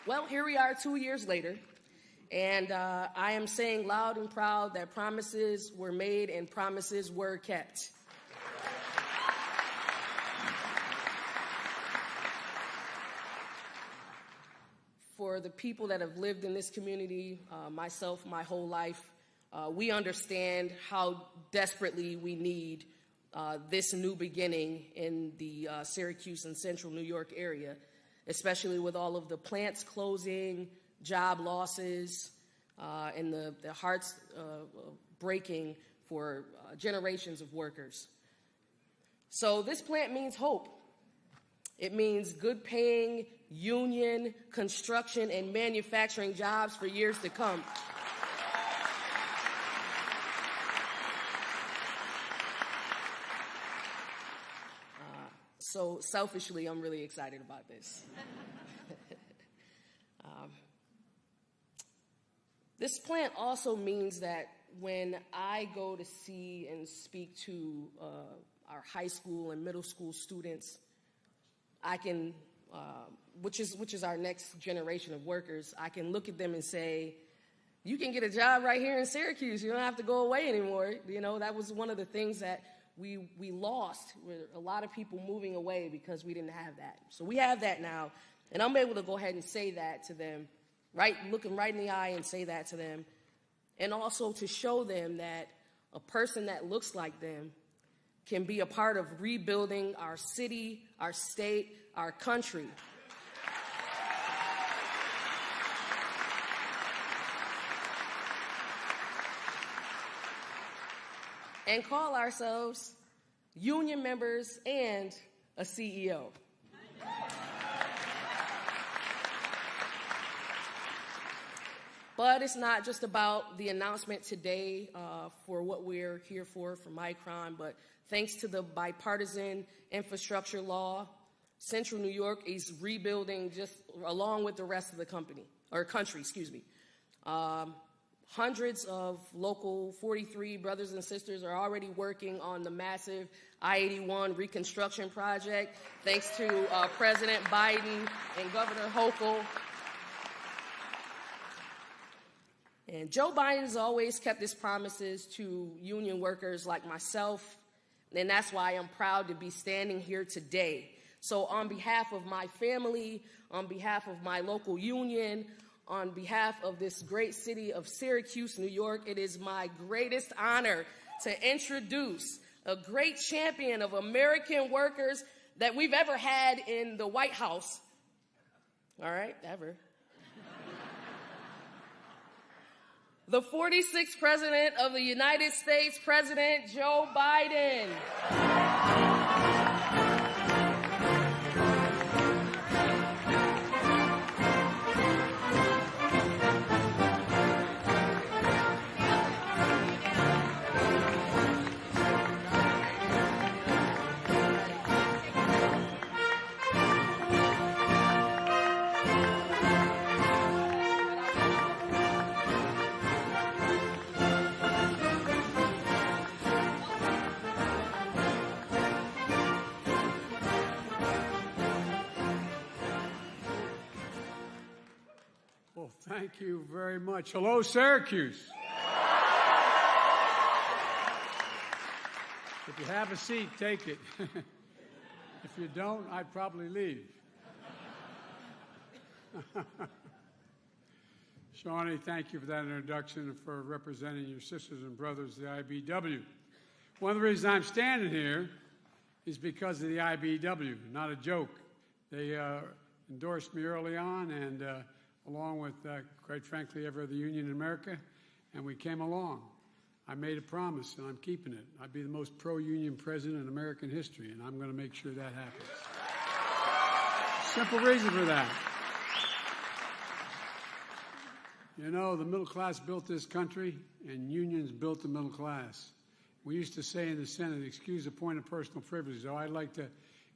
F: Well, here we are 2 years later, and I am saying loud and proud that promises were made and promises were kept. For the people that have lived in this community, myself, my whole life, we understand how desperately we need this new beginning in the Syracuse and Central New York area, especially with all of the plants closing, job losses, and the hearts breaking for generations of workers. So this plant means hope. It means good paying union, construction, and manufacturing jobs for years to come. So selfishly, I'm really excited about this. This plant also means that when I go to see and speak to our high school and middle school students, I can, which is our next generation of workers, I can look at them and say, you can get a job right here in Syracuse. You don't have to go away anymore. You know, that was one of the things that we lost, with a lot of people moving away because we didn't have that. So we have that now, and I'm able to go ahead and say that to them, right, looking right in the eye and say that to them, and also to show them that a person that looks like them can be a part of rebuilding our city, our state, our country. and call ourselves union members and a CEO. But it's not just about the announcement today for what we're here for Micron, but thanks to the bipartisan infrastructure law, Central New York is rebuilding just along with the rest of the country. Hundreds of local 43 brothers and sisters are already working on the massive I-81 reconstruction project, thanks to President Biden and Governor Hochul. And Joe Biden has always kept his promises to union workers like myself, and that's why I'm proud to be standing here today. So on behalf of my family, on behalf of my local union, on behalf of this great city of Syracuse, New York, it is my greatest honor to introduce a great champion of American workers that we've ever had in the White House. All right, ever. The 46th President of the United States, President Joe Biden.
C: Well, thank you very much. Hello, Syracuse. If you have a seat, take it. If you don't, I'd probably leave. Shawnee, thank you for that introduction and for representing your sisters and brothers of the IBW. One of the reasons I'm standing here is because of the IBW, not a joke. They endorsed me early on, and along with, quite frankly, every other union in America, and we came along. I made a promise, and I'm keeping it. I'd be the most pro-union president in American history, and I'm going to make sure that happens. Simple reason for that. You know, the middle class built this country, and unions built the middle class. We used to say in the Senate, excuse the point of personal privilege, so I'd like to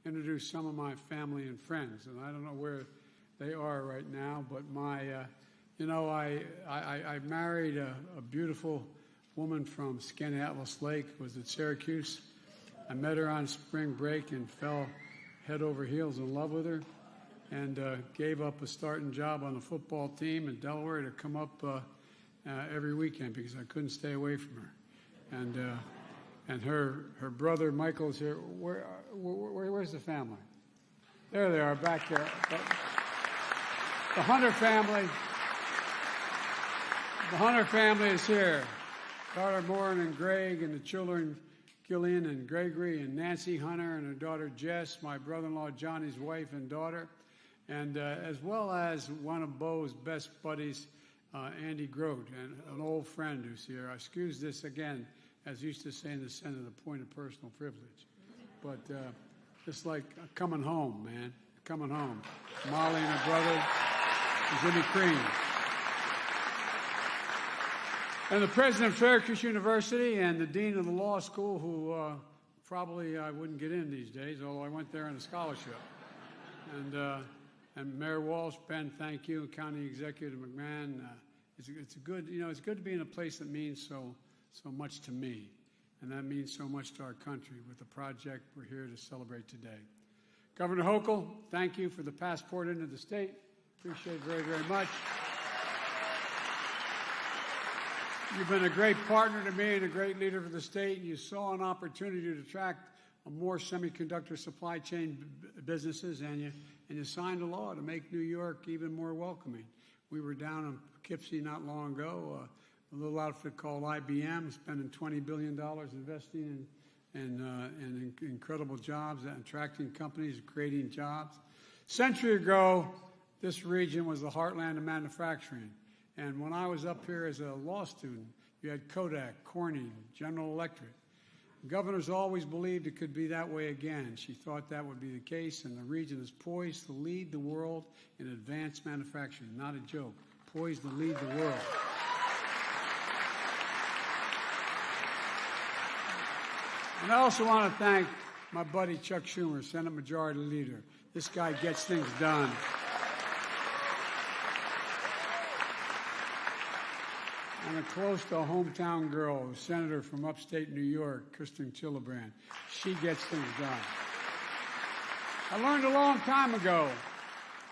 C: introduce some of my family and friends, and I don't know where they are right now, but my, I married a beautiful woman from Skaneateles Lake, was at Syracuse. I met her on spring break and fell head over heels in love with her, and gave up a starting job on the football team in Delaware to come up every weekend because I couldn't stay away from her. And her brother Michael's here. Where's the family? There they are, back there. The Hunter family. The Hunter family is here. Daughter Maureen and Greg, and the children Gillian and Gregory and Nancy Hunter and her daughter Jess, my brother-in-law Johnny's wife and daughter, and as well as one of Bo's best buddies, Andy Grote, and an old friend who's here. I excuse this again, as used to say in the Senate, a point of personal privilege. But just like coming home, man, coming home. Molly and her brother, Jimmy Crean. And the president of Syracuse University and the dean of the law school, who probably I wouldn't get in these days, although I went there on a scholarship. And Mayor Walsh, Ben, thank you, County Executive McMahon. It's good, it's good to be in a place that means so much to me, and that means so much to our country with the project we're here to celebrate today. Governor Hochul, thank you for the passport into the state. Appreciate it very, very much. You've been a great partner to me and a great leader for the state. You saw an opportunity to attract more semiconductor supply chain businesses, and you signed a law to make New York even more welcoming. We were down in Poughkeepsie not long ago, a little outfit called IBM, spending $20 billion investing in incredible jobs, attracting companies, creating jobs. A century ago, this region was the heartland of manufacturing. And when I was up here as a law student, you had Kodak, Corning, General Electric. Governors always believed it could be that way again. She thought that would be the case, and the region is poised to lead the world in advanced manufacturing. Not a joke. Poised to lead the world. And I also want to thank my buddy Chuck Schumer, Senate Majority Leader. This guy gets things done. And a close to a hometown girl, a senator from upstate New York, Kristen Gillibrand. She gets things done. I learned a long time ago,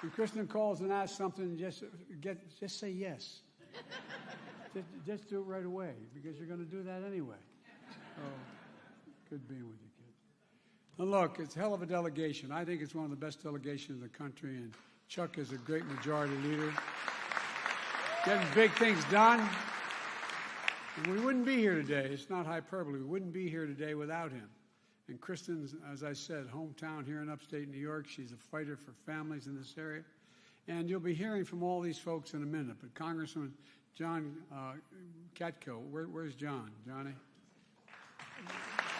C: when Kristen calls and asks something, just say yes. just do it right away, because you're going to do that anyway. So, good being with you, kid. And look, it's a hell of a delegation. I think it's one of the best delegations in the country, and Chuck is a great majority leader. Getting big things done. And we wouldn't be here today. It's not hyperbole. We wouldn't be here today without him. And Kristen's, as I said, hometown here in upstate New York. She's a fighter for families in this area. And you'll be hearing from all these folks in a minute. But Congressman John Katko, where's John? Johnny?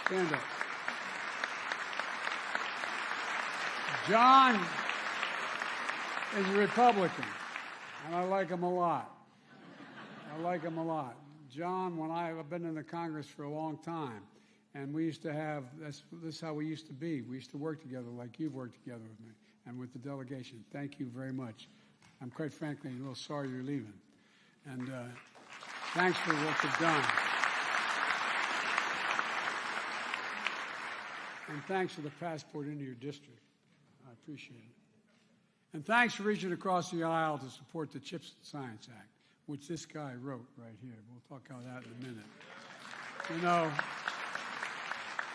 C: Stand up. John is a Republican, and I like him a lot. I like him a lot. John, I've been in the Congress for a long time, and we used to have, this is how we used to be. We used to work together like you've worked together with me and with the delegation. Thank you very much. I'm quite frankly a little sorry you're leaving. And thanks for what you've done. And thanks for the passport into your district. I appreciate it. And thanks for reaching across the aisle to support the CHIPS and Science Act, which this guy wrote right here. We'll talk about that in a minute. You know,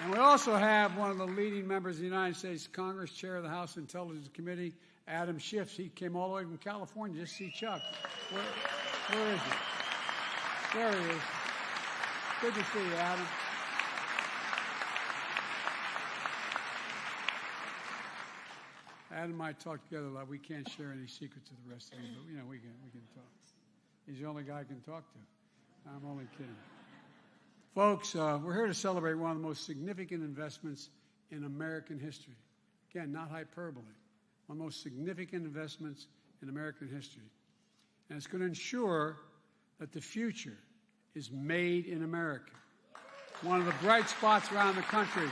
C: and we also have one of the leading members of the United States Congress, Chair of the House Intelligence Committee, Adam Schiff. He came all the way from California just to see Chuck. Where is he? There he is. Good to see you, Adam. Adam and I talk together a lot. We can't share any secrets to the rest of you, but, you know, we can talk. He's the only guy I can talk to. I'm only kidding. Folks, we're here to celebrate one of the most significant investments in American history. Again, not hyperbole. One of the most significant investments in American history. And it's going to ensure that the future is made in America. One of the bright spots around the country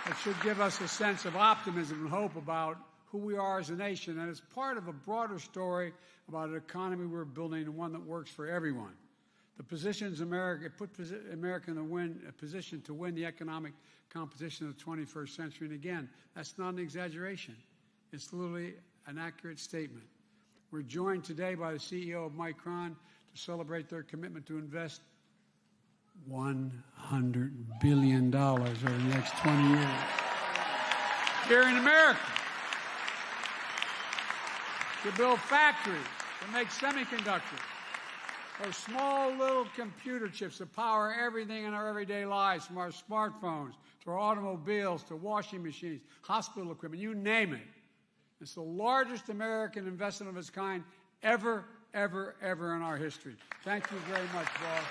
C: that should give us a sense of optimism and hope about who we are as a nation. And it's part of a broader story about an economy we're building and one that works for everyone. The positions America put America in a position to win the economic competition of the 21st century. And again, that's not an exaggeration. It's literally an accurate statement. We're joined today by the CEO of Micron to celebrate their commitment to invest $100 billion over the next 20 years here in America to build factories, to make semiconductors, those small little computer chips that power everything in our everyday lives, from our smartphones to our automobiles to washing machines, hospital equipment, you name it. It's the largest American investment of its kind ever in our history. Thank you very much, boss.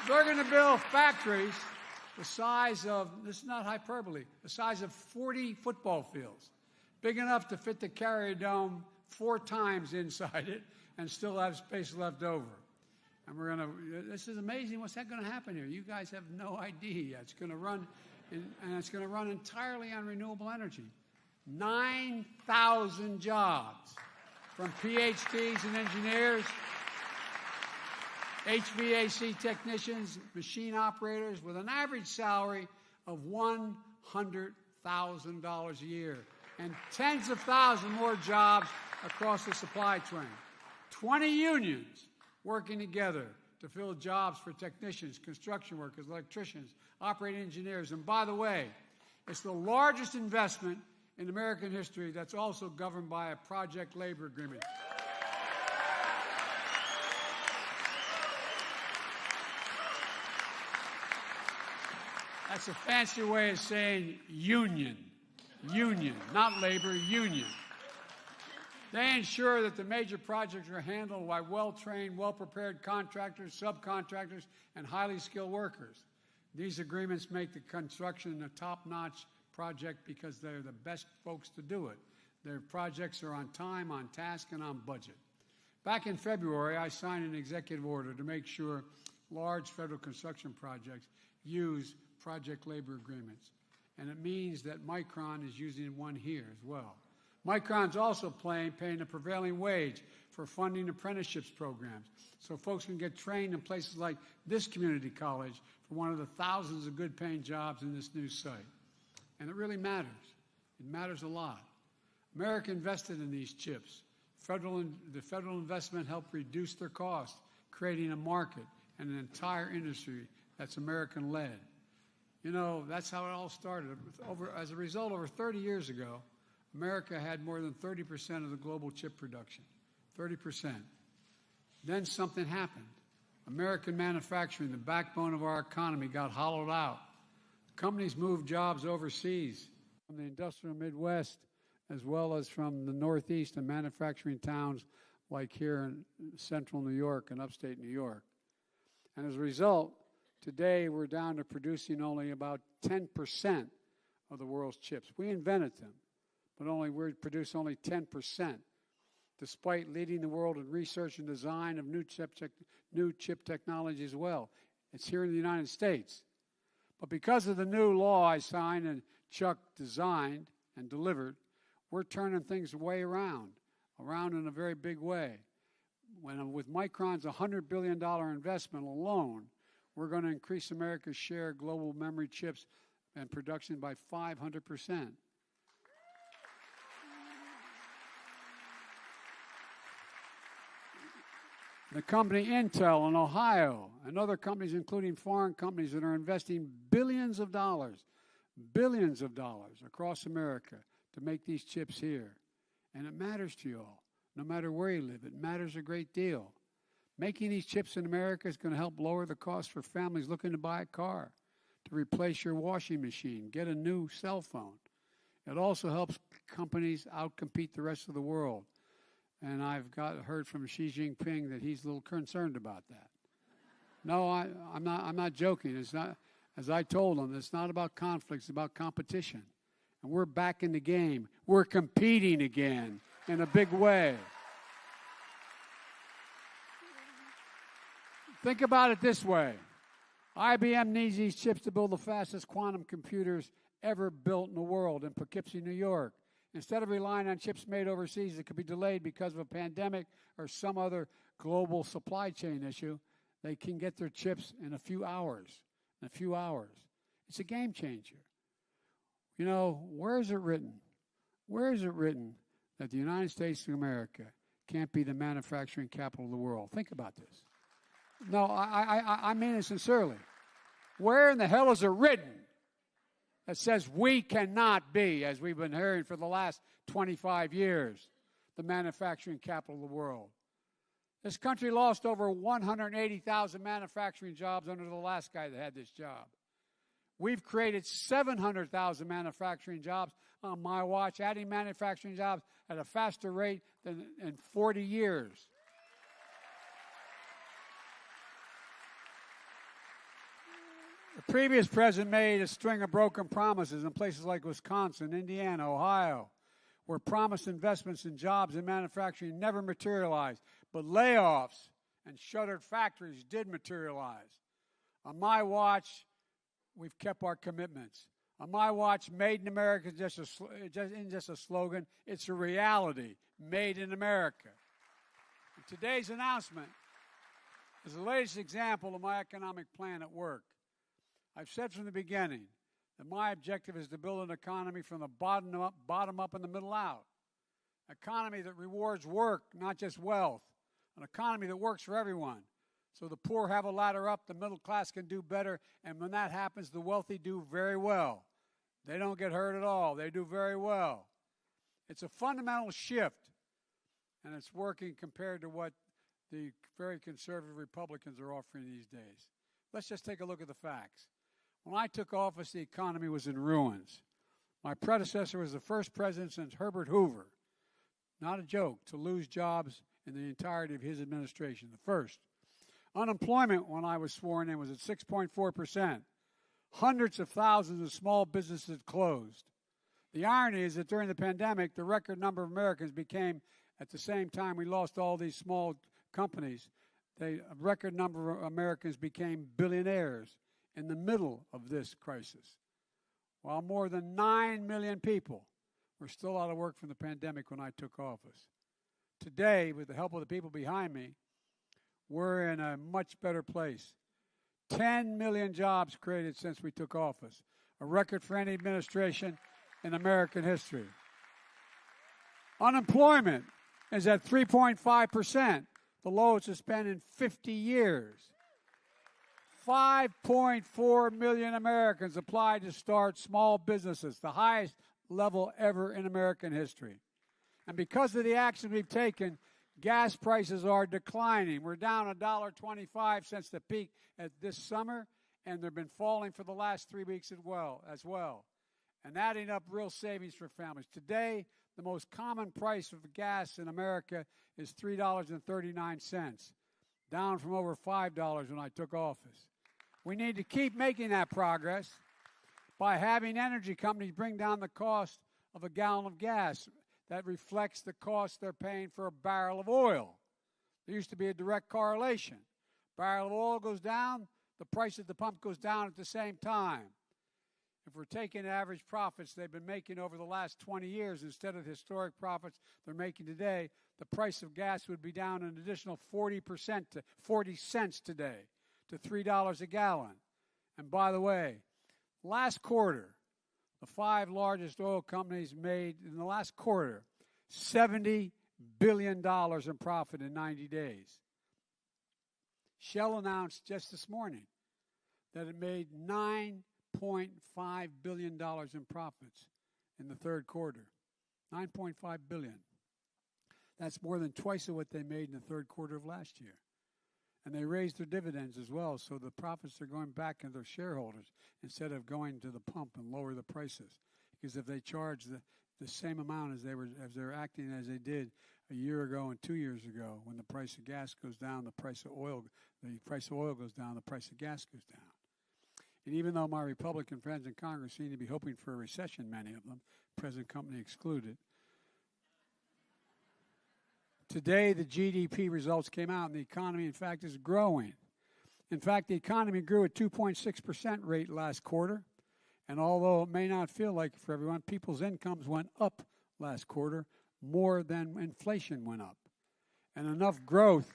C: They're going to build factories the size of, this is not hyperbole, the size of 40 football fields, big enough to fit the Carrier Dome 4 times inside it and still have space left over. And we're going to, this is amazing. What's that going to happen here? You guys have no idea. It's going to run, and it's going to run entirely on renewable energy. 9,000 jobs, from PhDs and engineers, HVAC technicians, machine operators, with an average salary of $100,000 a year, and tens of thousands more jobs across the supply chain. 20 unions working together to fill jobs for technicians, construction workers, electricians, operating engineers. And by the way, it's the largest investment in American history that's also governed by a project labor agreement. That's a fancy way of saying union. Union, not labor, union. They ensure that the major projects are handled by well-trained, well-prepared contractors, subcontractors, and highly skilled workers. These agreements make the construction a top-notch project because they're the best folks to do it. Their projects are on time, on task, and on budget. Back in February, I signed an executive order to make sure large federal construction projects use project labor agreements. And it means that Micron is using one here as well. Micron's also paying a prevailing wage for funding apprenticeships programs so folks can get trained in places like this community college for one of the thousands of good-paying jobs in this new site. And it really matters. It matters a lot. America invested in these chips. The federal investment helped reduce their cost, creating a market and an entire industry that's American-led. You know, that's how it all started. As a result, over 30 years ago, America had more than 30% of the global chip production, 30%. Then something happened. American manufacturing, the backbone of our economy, got hollowed out. Companies moved jobs overseas from the industrial Midwest as well as from the Northeast and manufacturing towns like here in central New York and upstate New York. And as a result, today we're down to producing only about 10% of the world's chips. We invented them, but we produce only 10%, despite leading the world in research and design of new chip technology as well. It's here in the United States. But because of the new law I signed and Chuck designed and delivered, we're turning things way around in a very big way. With Micron's $100 billion investment alone, we're going to increase America's share of global memory chips and production by 500%. The company Intel in Ohio and other companies, including foreign companies, that are investing billions of dollars across America to make these chips here. And it matters to you all, no matter where you live. It matters a great deal. Making these chips in America is going to help lower the cost for families looking to buy a car, to replace your washing machine, get a new cell phone. It also helps companies outcompete the rest of the world. And I've heard from Xi Jinping that he's a little concerned about that. No, I'm not joking. It's not, as I told him, it's not about conflict, it's about competition. And we're back in the game. We're competing again in a big way. Think about it this way. IBM needs these chips to build the fastest quantum computers ever built in the world in Poughkeepsie, New York. Instead of relying on chips made overseas that could be delayed because of a pandemic or some other global supply chain issue, they can get their chips in a few hours. It's a game changer. You know, where is it written? Where is it written that the United States of America can't be the manufacturing capital of the world? Think about this. No, I mean it sincerely. Where in the hell is it written that says we cannot be, as we've been hearing for the last 25 years, the manufacturing capital of the world? This country lost over 180,000 manufacturing jobs under the last guy that had this job. We've created 700,000 manufacturing jobs on my watch, adding manufacturing jobs at a faster rate than in 40 years. The previous president made a string of broken promises in places like Wisconsin, Indiana, Ohio, where promised investments in jobs and manufacturing never materialized, but layoffs and shuttered factories did materialize. On my watch, we've kept our commitments. On my watch, Made in America isn't just a slogan, it's a reality, Made in America. And today's announcement is the latest example of my economic plan at work. I've said from the beginning that my objective is to build an economy from the bottom up and the middle out. An economy that rewards work, not just wealth. An economy that works for everyone. So the poor have a ladder up, the middle class can do better, and when that happens, the wealthy do very well. They don't get hurt at all. They do very well. It's a fundamental shift, and it's working compared to what the very conservative Republicans are offering these days. Let's just take a look at the facts. When I took office, the economy was in ruins. My predecessor was the first president since Herbert Hoover, not a joke, to lose jobs in the entirety of his administration. The first, unemployment when I was sworn in was at 6.4%. Hundreds of thousands of small businesses closed. The irony is that during the pandemic, the record number of Americans became, at the same time we lost all these small companies, a record number of Americans became billionaires in the middle of this crisis. While more than 9 million people were still out of work from the pandemic when I took office. Today, with the help of the people behind me, we're in a much better place. 10 million jobs created since we took office, a record for any administration in American history. Unemployment is at 3.5%, the lowest it's been in 50 years. 5.4 million Americans applied to start small businesses, the highest level ever in American history. And because of the action we've taken, gas prices are declining. We're down $1.25 since the peak at this summer, and they've been falling for the last 3 weeks as well, and adding up real savings for families. Today, the most common price of gas in America is $3.39, down from over $5 when I took office. We need to keep making that progress by having energy companies bring down the cost of a gallon of gas. That reflects the cost they're paying for a barrel of oil. There used to be a direct correlation. Barrel of oil goes down, the price at the pump goes down at the same time. If we're taking average profits they've been making over the last 20 years instead of the historic profits they're making today, the price of gas would be down an additional 40% to 40 cents today to $3 a gallon. And by the way, last quarter, the 5 largest oil companies made, in the last quarter, $70 billion in profit in 90 days. Shell announced just this morning that it made $9.5 billion in profits in the third quarter. $9.5 billion. That's more than twice of what they made in the third quarter of last year. And they raised their dividends as well, so the profits are going back to their shareholders instead of going to the pump and lower the prices. Because if they charge the same amount as they're acting as they did a year ago and 2 years ago, when the price of gas goes down, the price of oil goes down, the price of gas goes down. And even though my Republican friends in Congress seem to be hoping for a recession, many of them, present company excluded, today, the GDP results came out, and the economy, in fact, is growing. In fact, the economy grew at 2.6% rate last quarter, and although it may not feel like it for everyone, people's incomes went up last quarter more than inflation went up, and enough growth.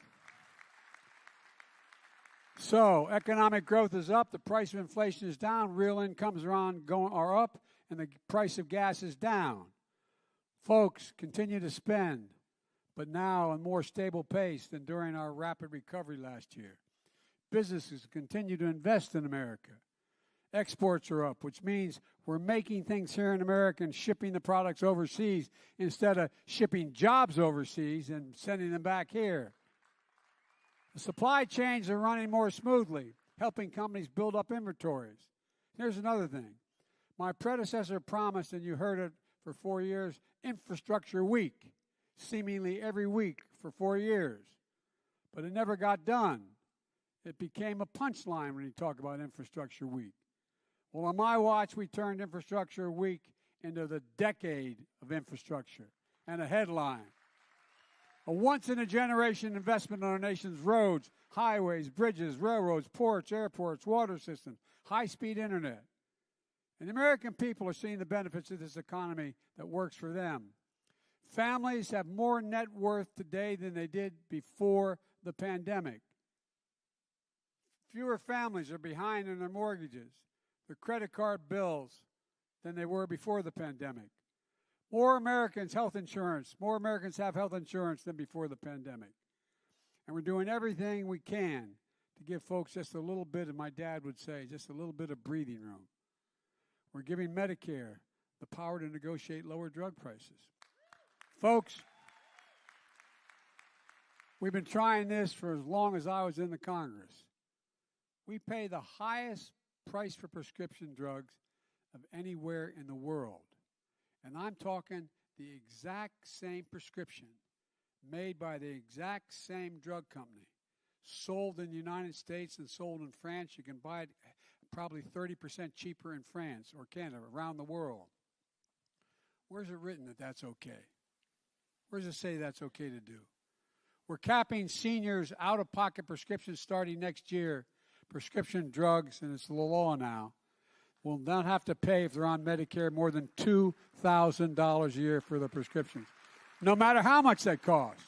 C: So, economic growth is up, the price of inflation is down, real incomes are up, and the price of gas is down. Folks, continue to spend, but now at a more stable pace than during our rapid recovery last year. Businesses continue to invest in America. Exports are up, which means we're making things here in America and shipping the products overseas instead of shipping jobs overseas and sending them back here. The supply chains are running more smoothly, helping companies build up inventories. Here's another thing. My predecessor promised, and you heard it for 4 years, Infrastructure Week. Seemingly every week for 4 years. But it never got done. It became a punchline when you talk about Infrastructure Week. Well, on my watch, we turned Infrastructure Week into the decade of infrastructure and a headline. A once-in-a-generation investment in our nation's roads, highways, bridges, railroads, ports, airports, water systems, high-speed internet. And the American people are seeing the benefits of this economy that works for them. Families have more net worth today than they did before the pandemic. Fewer families are behind in their mortgages, their credit card bills, than they were before the pandemic. More Americans have health insurance than before the pandemic. And we're doing everything we can to give folks just a little bit, and my dad would say, just a little bit of breathing room. We're giving Medicare the power to negotiate lower drug prices. Folks, we've been trying this for as long as I was in the Congress. We pay the highest price for prescription drugs of anywhere in the world. And I'm talking the exact same prescription made by the exact same drug company, sold in the United States and sold in France. You can buy it probably 30% cheaper in France or Canada, around the world. Where's it written that that's okay? Where does it say that's okay to do? We're capping seniors' out-of-pocket prescriptions starting next year. Prescription drugs, and it's the law now, will not have to pay if they're on Medicare more than $2,000 a year for the prescriptions, no matter how much they cost.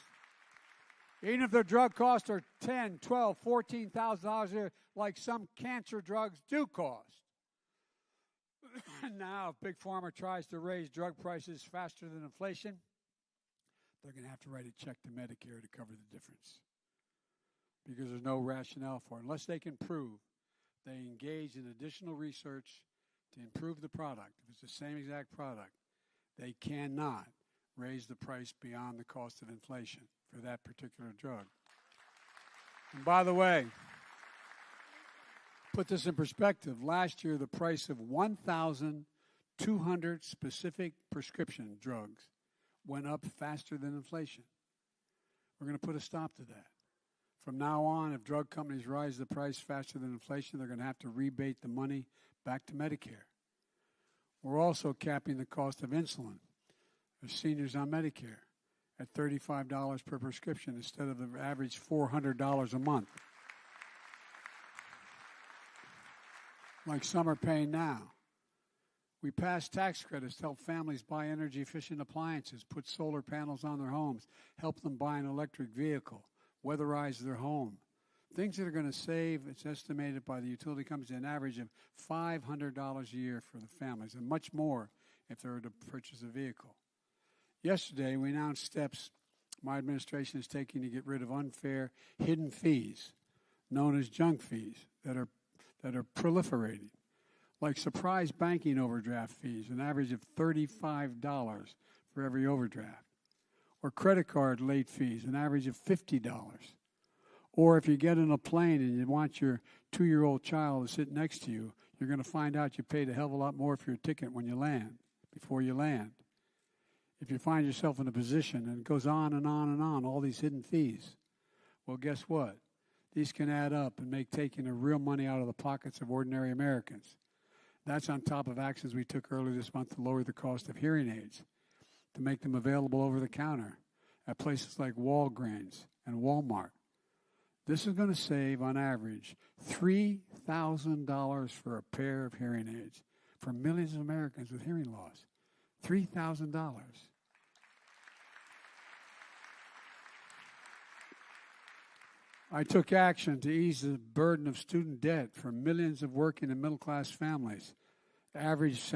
C: Even if their drug costs are $10,000, $12,000, $14,000 a year, like some cancer drugs do cost. Now, if Big Pharma tries to raise drug prices faster than inflation, they're going to have to write a check to Medicare to cover the difference, because there's no rationale for it. Unless they can prove they engage in additional research to improve the product, if it's the same exact product, they cannot raise the price beyond the cost of inflation for that particular drug. And by the way, put this in perspective. Last year, the price of 1,200 specific prescription drugs went up faster than inflation. We're going to put a stop to that. From now on, if drug companies rise the price faster than inflation, they're going to have to rebate the money back to Medicare. We're also capping the cost of insulin for seniors on Medicare at $35 per prescription instead of the average $400 a month, like some are paying now. We passed tax credits to help families buy energy-efficient appliances, put solar panels on their homes, help them buy an electric vehicle, weatherize their home. Things that are going to save, it's estimated by the utility companies, an average of $500 a year for the families, and much more if they were to purchase a vehicle. Yesterday, we announced steps my administration is taking to get rid of unfair hidden fees, known as junk fees, that are proliferating, like surprise banking overdraft fees, an average of $35 for every overdraft, or credit card late fees, an average of $50. Or if you get on a plane and you want your 2-year-old child to sit next to you, you're going to find out you paid a hell of a lot more for your ticket when you land, before you land. If you find yourself in a position, and it goes on and on and on, all these hidden fees, well, guess what? These can add up and make taking the real money out of the pockets of ordinary Americans. That's on top of actions we took earlier this month to lower the cost of hearing aids, to make them available over the counter at places like Walgreens and Walmart. This is going to save, on average, $3,000 for a pair of hearing aids for millions of Americans with hearing loss. $3,000. I took action to ease the burden of student debt for millions of working and middle-class families. Average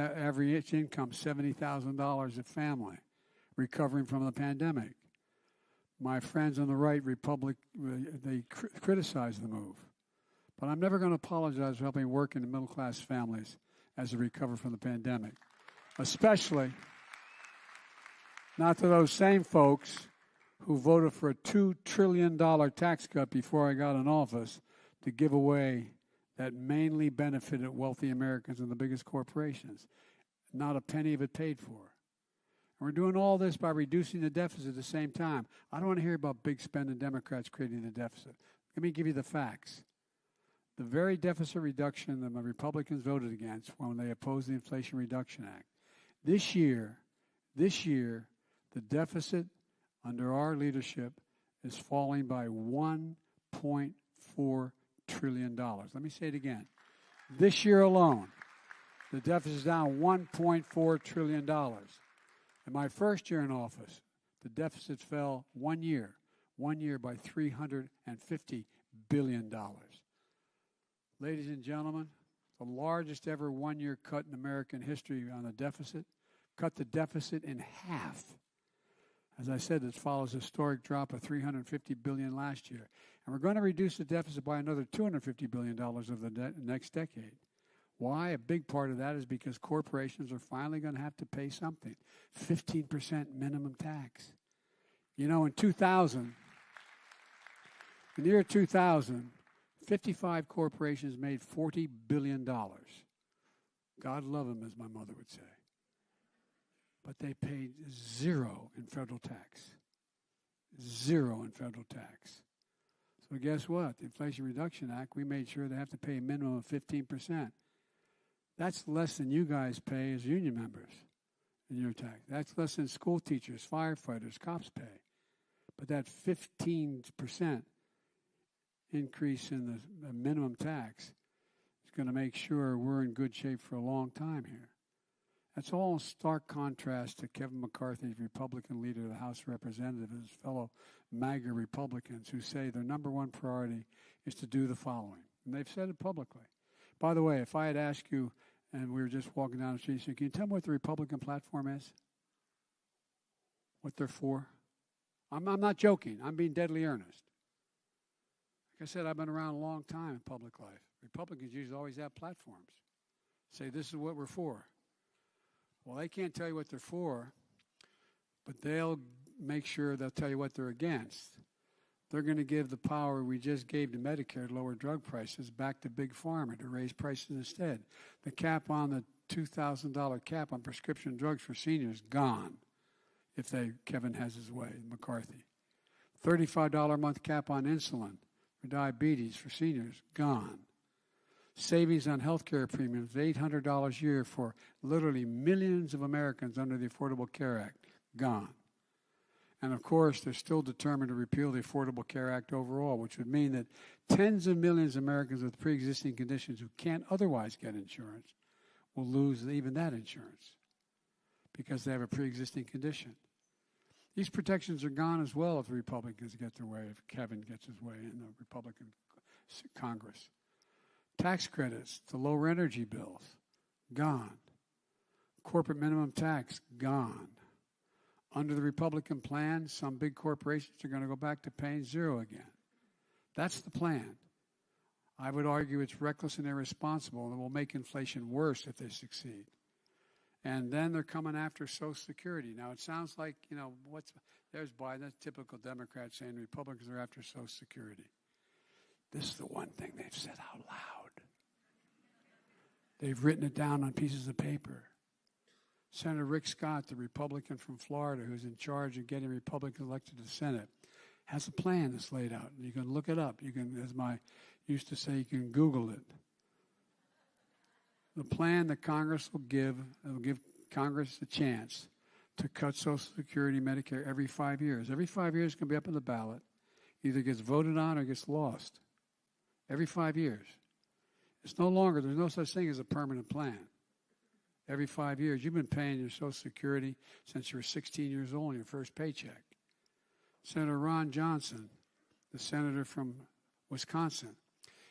C: income, $70,000 a family, recovering from the pandemic. My friends on the right, they criticize the move. But I'm never going to apologize for helping working and middle-class families as they recover from the pandemic. Especially not to those same folks who voted for a $2 trillion tax cut before I got in office to give away that mainly benefited wealthy Americans and the biggest corporations. Not a penny of it paid for. And we're doing all this by reducing the deficit at the same time. I don't want to hear about big spending Democrats creating the deficit. Let me give you the facts. The very deficit reduction that my Republicans voted against when they opposed the Inflation Reduction Act. This year, the deficit under our leadership is falling by $1.4 trillion. Let me say it again. This year alone, the deficit is down $1.4 trillion. In my first year in office, the deficit fell one year by $350 billion. Ladies and gentlemen, the largest ever one-year cut in American history on the deficit, cut the deficit in half. As I said, this follows a historic drop of $350 billion last year. And we're going to reduce the deficit by another $250 billion over the next decade. Why? A big part of that is because corporations are finally going to have to pay something. 15% minimum tax. You know, in the year 2000, 55 corporations made $40 billion. God love them, as my mother would say. but they paid zero in federal tax. Zero in federal tax. So guess what? The Inflation Reduction Act, we made sure they have to pay a minimum of 15%. That's less than you guys pay as union members in your tax. That's less than school teachers, firefighters, cops pay. But that 15% increase in the minimum tax is going to make sure we're in good shape for a long time here. That's all in stark contrast to Kevin McCarthy, Republican leader of the House of Representatives, and his fellow MAGA Republicans who say their number one priority is to do the following. And they've said it publicly. By the way, if I had asked you and we were just walking down the street, so can you tell me what the Republican platform is? What they're for? I'm not joking. I'm being deadly earnest. Like I said, I've been around a long time in public life. Republicans usually always have platforms. Say, this is what we're for. Well, they can't tell you what they're for, but they'll make sure they'll tell you what they're against. They're going to give the power we just gave to Medicare to lower drug prices back to Big Pharma to raise prices instead. The cap on the $2,000 cap on prescription drugs for seniors, gone. If Kevin has his way, McCarthy. $35 a month cap on insulin for diabetes for seniors, gone. Savings on health care premiums, $800 a year for literally millions of Americans under the Affordable Care Act, gone. And of course, they're still determined to repeal the Affordable Care Act overall, which would mean that tens of millions of Americans with pre-existing conditions who can't otherwise get insurance will lose even that insurance because they have a pre-existing condition. These protections are gone as well if the Republicans get their way, if Kevin gets his way in the Republican Congress. Tax credits to lower energy bills, gone. Corporate minimum tax, gone. Under the Republican plan, some big corporations are going to go back to paying zero again. That's the plan. I would argue it's reckless and irresponsible and will make inflation worse if they succeed. And then they're coming after Social Security. Now, it sounds like, there's Biden, that's typical Democrat saying Republicans are after Social Security. This is the one thing they've said out loud. They've written it down on pieces of paper. Senator Rick Scott, the Republican from Florida, who's in charge of getting Republicans elected to the Senate, has a plan that's laid out. You can look it up. You can, as I used to say, you can Google it. The plan that Congress will give Congress a chance to cut Social Security, Medicare every 5 years. Every 5 years can be up on the ballot. Either gets voted on or gets lost. Every 5 years. It's no longer, there's no such thing as a permanent plan. Every 5 years. You've been paying your Social Security since you were 16 years old on your first paycheck. Senator Ron Johnson, the senator from Wisconsin,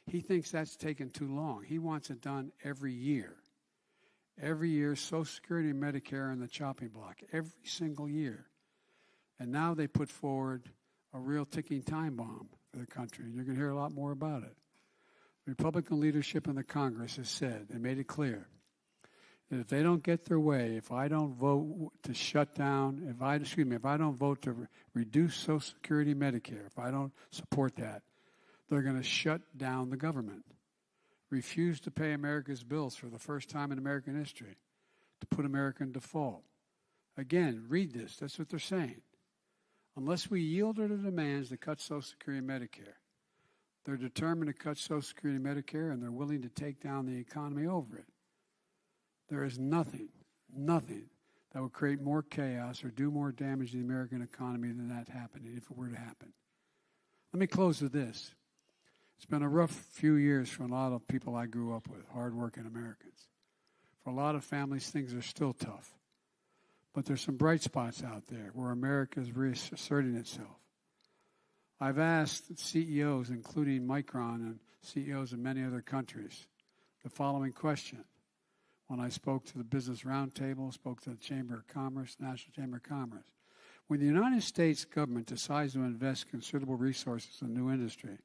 C: he thinks that's taken too long. He wants it done every year. Every year, Social Security and Medicare on the chopping block. Every single year. And now they put forward a real ticking time bomb for the country. You're going to hear a lot more about it. Republican leadership in the Congress has said, they made it clear, that if they don't get their way, if I don't vote to shut down, if I don't vote to reduce Social Security and Medicare, if I don't support that, they're going to shut down the government, refuse to pay America's bills for the first time in American history, to put America in default. Again, read this. That's what they're saying. Unless we yield to the demands to cut Social Security and Medicare, they're determined to cut Social Security and Medicare, and they're willing to take down the economy over it. There is nothing that would create more chaos or do more damage to the American economy than that happening, if it were to happen. Let me close with this. It's been a rough few years for a lot of people I grew up with, hardworking Americans. For a lot of families, things are still tough. But there's some bright spots out there where America is reasserting itself. I've asked CEOs, including Micron and CEOs of many other countries, the following question. When I spoke to the Business Roundtable, spoke to the Chamber of Commerce, National Chamber of Commerce. When the United States government decides to invest considerable resources in a new industry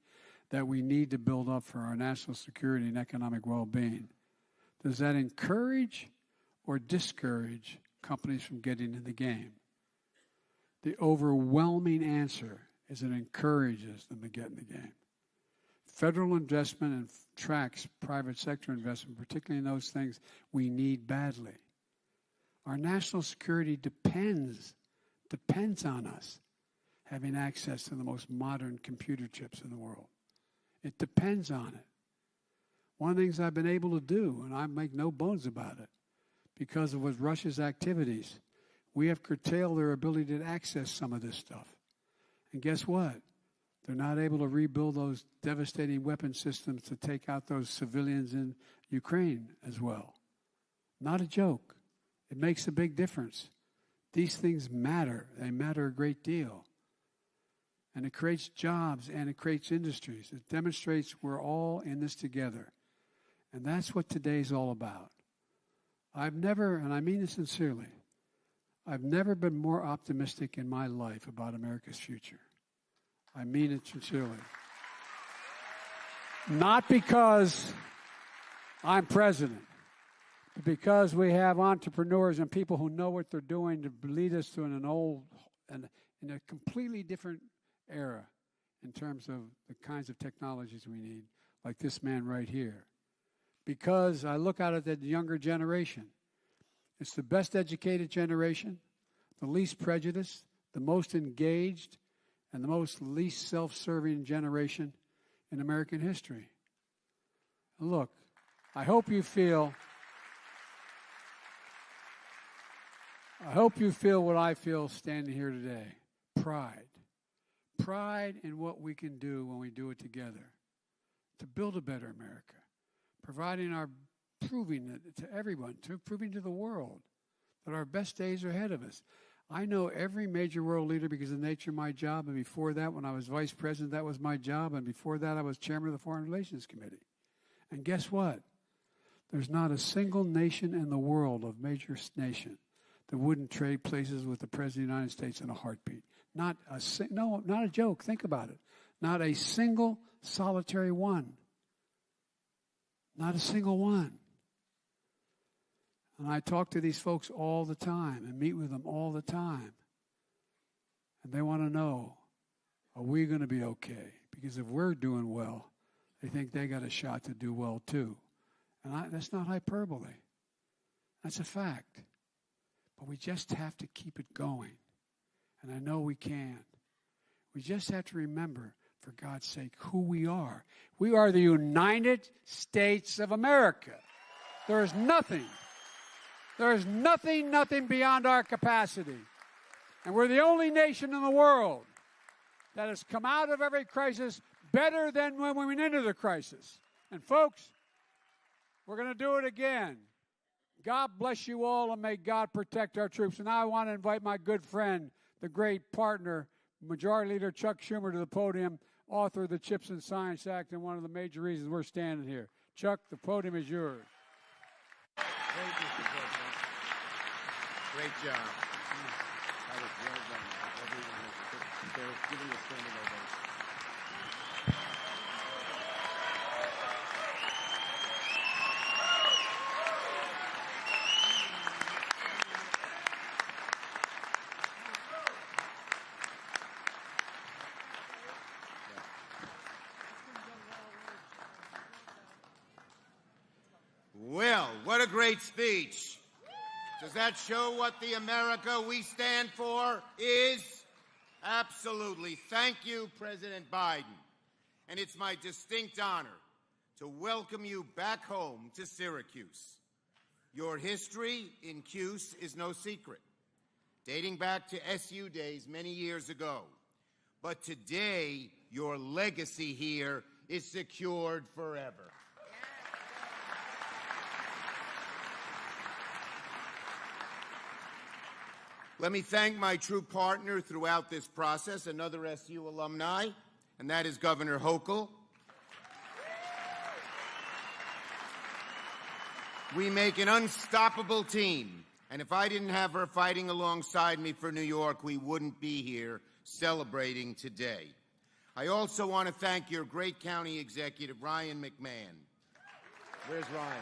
C: that we need to build up for our national security and economic well-being, does that encourage or discourage companies from getting in the game? The overwhelming answer is it encourages them to get in the game. Federal investment attracts private sector investment, particularly in those things we need badly. Our national security depends on us having access to the most modern computer chips in the world. It depends on it. One of the things I've been able to do, and I make no bones about it, because of with Russia's activities, we have curtailed their ability to access some of this stuff. And guess what? They're not able to rebuild those devastating weapon systems to take out those civilians in Ukraine as well. Not a joke. It makes a big difference. These things matter. They matter a great deal. And it creates jobs and it creates industries. It demonstrates we're all in this together. And that's what today's all about. I've never, and I mean this sincerely, I've never been more optimistic in my life about America's future. I mean it sincerely. Not because I'm president, but because we have entrepreneurs and people who know what they're doing to lead us to in a completely different era in terms of the kinds of technologies we need, like this man right here. Because I look out at the younger generation. It's the best educated generation, the least prejudiced, the most engaged, and the most least self-serving generation in American history. Look, I hope you feel what I feel standing here today. Pride. Pride in what we can do when we do it together to build a better America. Proving it to everyone, proving to the world that our best days are ahead of us. I know every major world leader because of the nature of my job, and before that, when I was vice president, that was my job, and before that, I was chairman of the Foreign Relations Committee. And guess what? There's not a single nation in the world, of major nation, that wouldn't trade places with the President of the United States in a heartbeat. Not a joke. Think about it. Not a single solitary one. Not a single one. And I talk to these folks all the time and meet with them all the time. And they want to know, are we going to be okay? Because if we're doing well, they think they got a shot to do well too. And that's not hyperbole. That's a fact. But we just have to keep it going. And I know we can. We just have to remember, for God's sake, who we are. We are the United States of America. There is nothing beyond our capacity. And we're the only nation in the world that has come out of every crisis better than when we went into the crisis. And folks, we're going to do it again. God bless you all, and may God protect our troops. And now I want to invite my good friend, the great partner, Majority Leader Chuck Schumer, to the podium, author of the Chips and Science Act, and one of the major reasons we're standing here. Chuck, the podium is yours.
G: Thank you, Mr. President. Great job. That was well done. Everyone is giving you a standing ovation. Well, what a great speech. Does that show what the America we stand for is? Absolutely. Thank you, President Biden. And it's my distinct honor to welcome you back home to Syracuse. Your history in Cuse is no secret, dating back to SU days many years ago. But today, your legacy here is secured forever. Let me thank my true partner throughout this process, another SU alumni, and that is Governor Hochul. We make an unstoppable team, and if I didn't have her fighting alongside me for New York, we wouldn't be here celebrating today. I also want to thank your great county executive, Ryan McMahon. Where's Ryan?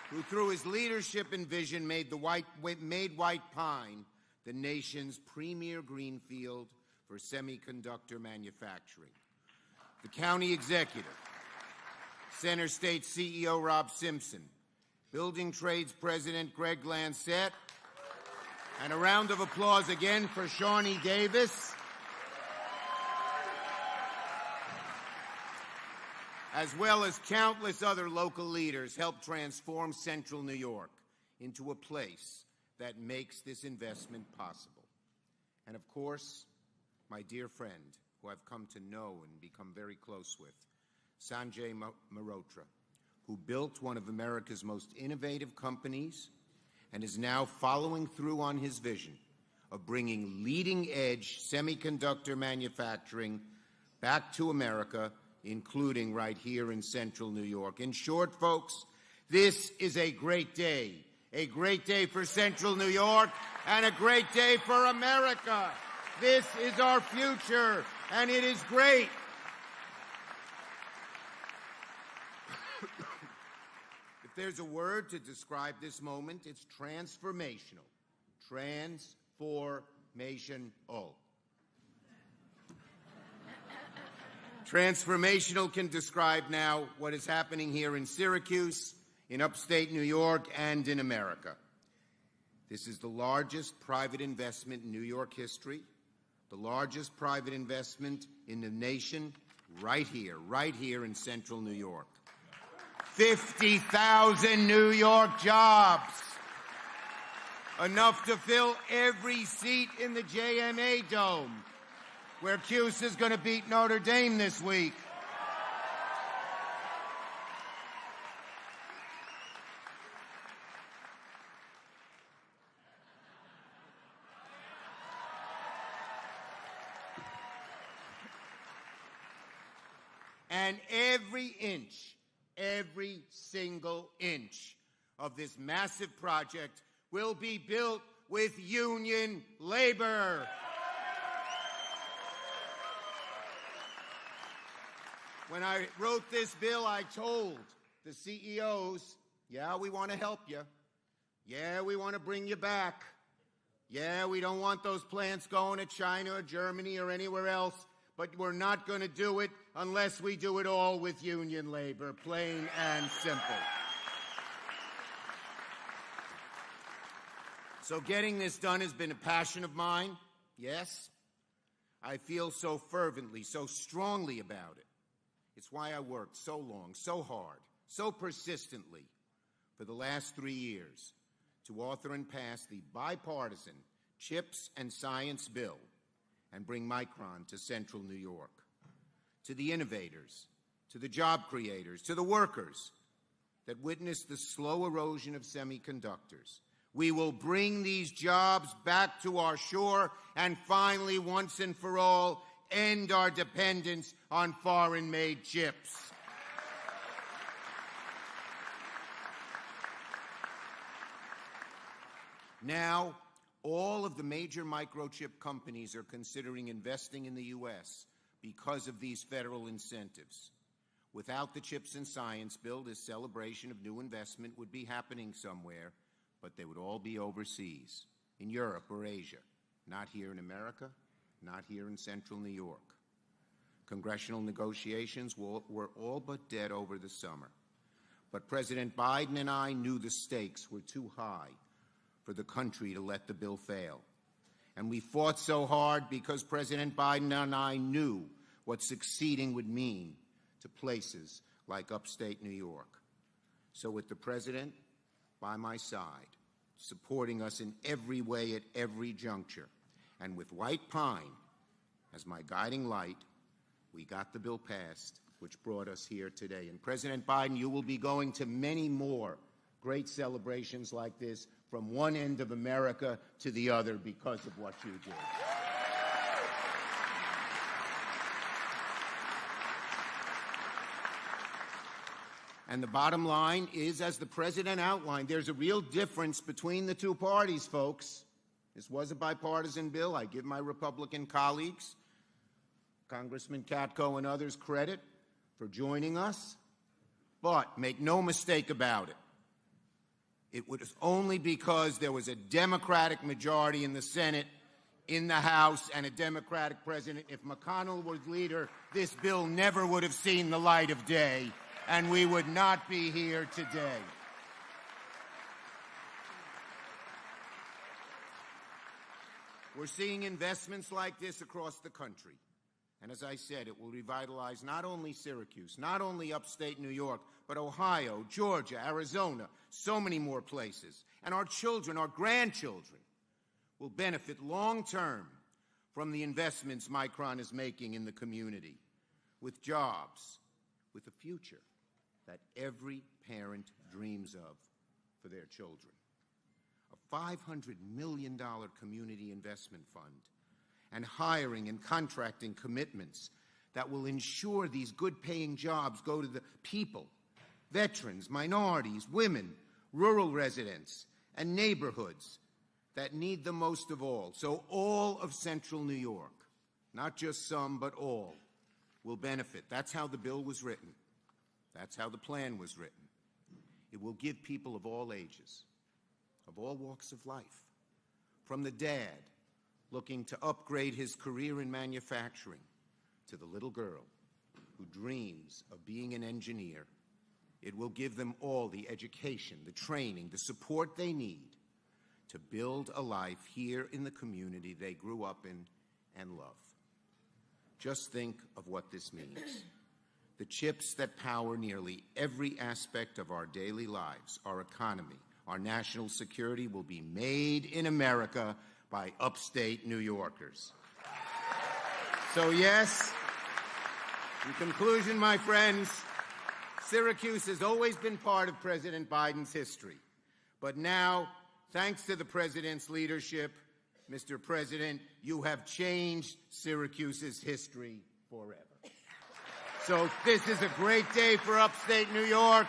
G: Who through his leadership and vision made White Pine the nation's premier greenfield for semiconductor manufacturing. The county executive Center State CEO Rob Simpson, Building Trades President Greg Lancette, and a round of applause again for Shawnee Davis, as well as countless other local leaders, helped transform Central New York into a place that makes this investment possible. And of course, my dear friend, who I've come to know and become very close with, Sanjay Mehrotra, who built one of America's most innovative companies and is now following through on his vision of bringing leading-edge semiconductor manufacturing back to America, including right here in Central New York. In short, folks, this is a great day for Central New York and a great day for America. This is our future, and it is great. If there's a word to describe this moment, it's transformational. Transformational. Transformational can describe now what is happening here in Syracuse, in upstate New York, and in America. This is the largest private investment in New York history, the largest private investment in the nation, right here in Central New York. 50,000 New York jobs, enough to fill every seat in the JMA Dome, where Cuse is going to beat Notre Dame this week. And every single inch of this massive project will be built with union labor. When I wrote this bill, I told the CEOs, yeah, we want to help you. Yeah, we want to bring you back. Yeah, we don't want those plants going to China or Germany or anywhere else, but we're not going to do it unless we do it all with union labor, plain and simple. So getting this done has been a passion of mine, yes. I feel so fervently, so strongly about it. It's why I worked so long, so hard, so persistently for the last 3 years to author and pass the bipartisan CHIPS and Science Bill and bring Micron to Central New York. To the innovators, to the job creators, to the workers that witnessed the slow erosion of semiconductors. We will bring these jobs back to our shore and finally, once and for all, end our dependence on foreign-made chips. Now, all of the major microchip companies are considering investing in the U.S. because of these federal incentives. Without the CHIPS and Science Bill, this celebration of new investment would be happening somewhere, but they would all be overseas, in Europe or Asia, not here in America, not here in Central New York. Congressional negotiations were all but dead over the summer. But President Biden and I knew the stakes were too high for the country to let the bill fail. And we fought so hard because President Biden and I knew what succeeding would mean to places like upstate New York. So with the President by my side, supporting us in every way at every juncture, and with White Pine as my guiding light, we got the bill passed, which brought us here today. And President Biden, you will be going to many more great celebrations like this from one end of America to the other because of what you did. And the bottom line is, as the President outlined, there's a real difference between the two parties, folks. This was a bipartisan bill. I give my Republican colleagues, Congressman Katko and others, credit for joining us. But make no mistake about it, it was only because there was a Democratic majority in the Senate, in the House, and a Democratic president. If McConnell was leader, this bill never would have seen the light of day. and we would not be here today. We're seeing investments like this across the country. And as I said, it will revitalize not only Syracuse, not only upstate New York, but Ohio, Georgia, Arizona, so many more places. And our children, our grandchildren, will benefit long-term from the investments Micron is making in the community, with jobs, with a future that every parent dreams of for their children. A $500 million community investment fund, and hiring and contracting commitments that will ensure these good-paying jobs go to the people, veterans, minorities, women, rural residents, and neighborhoods that need the most of all. So all of Central New York, not just some, but all, will benefit. That's how the bill was written. That's how the plan was written. It will give people of all ages, of all walks of life, from the dad looking to upgrade his career in manufacturing, to the little girl who dreams of being an engineer. It will give them all the education, the training, the support they need to build a life here in the community they grew up in and love. Just think of what this means. The chips that power nearly every aspect of our daily lives, our economy, our national security, will be made in America by upstate New Yorkers. So yes, in conclusion, my friends, Syracuse has always been part of President Biden's history. But now, thanks to the President's leadership, Mr. President, you have changed Syracuse's history forever. So this is a great day for upstate New York,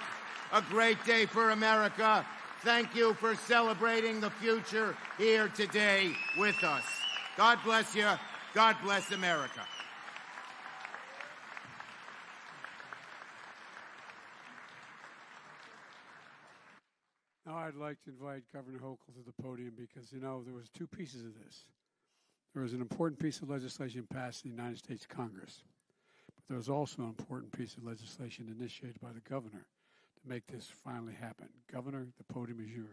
G: a great day for America. Thank you for celebrating the future here today with us. God bless you. God bless America.
C: Now I'd like to invite Governor Hochul to the podium because, you know, there was two pieces of this. There was an important piece of legislation passed in the United States Congress, but there was also an important piece of legislation initiated by the governor to make this finally happen. Governor, the podium is yours.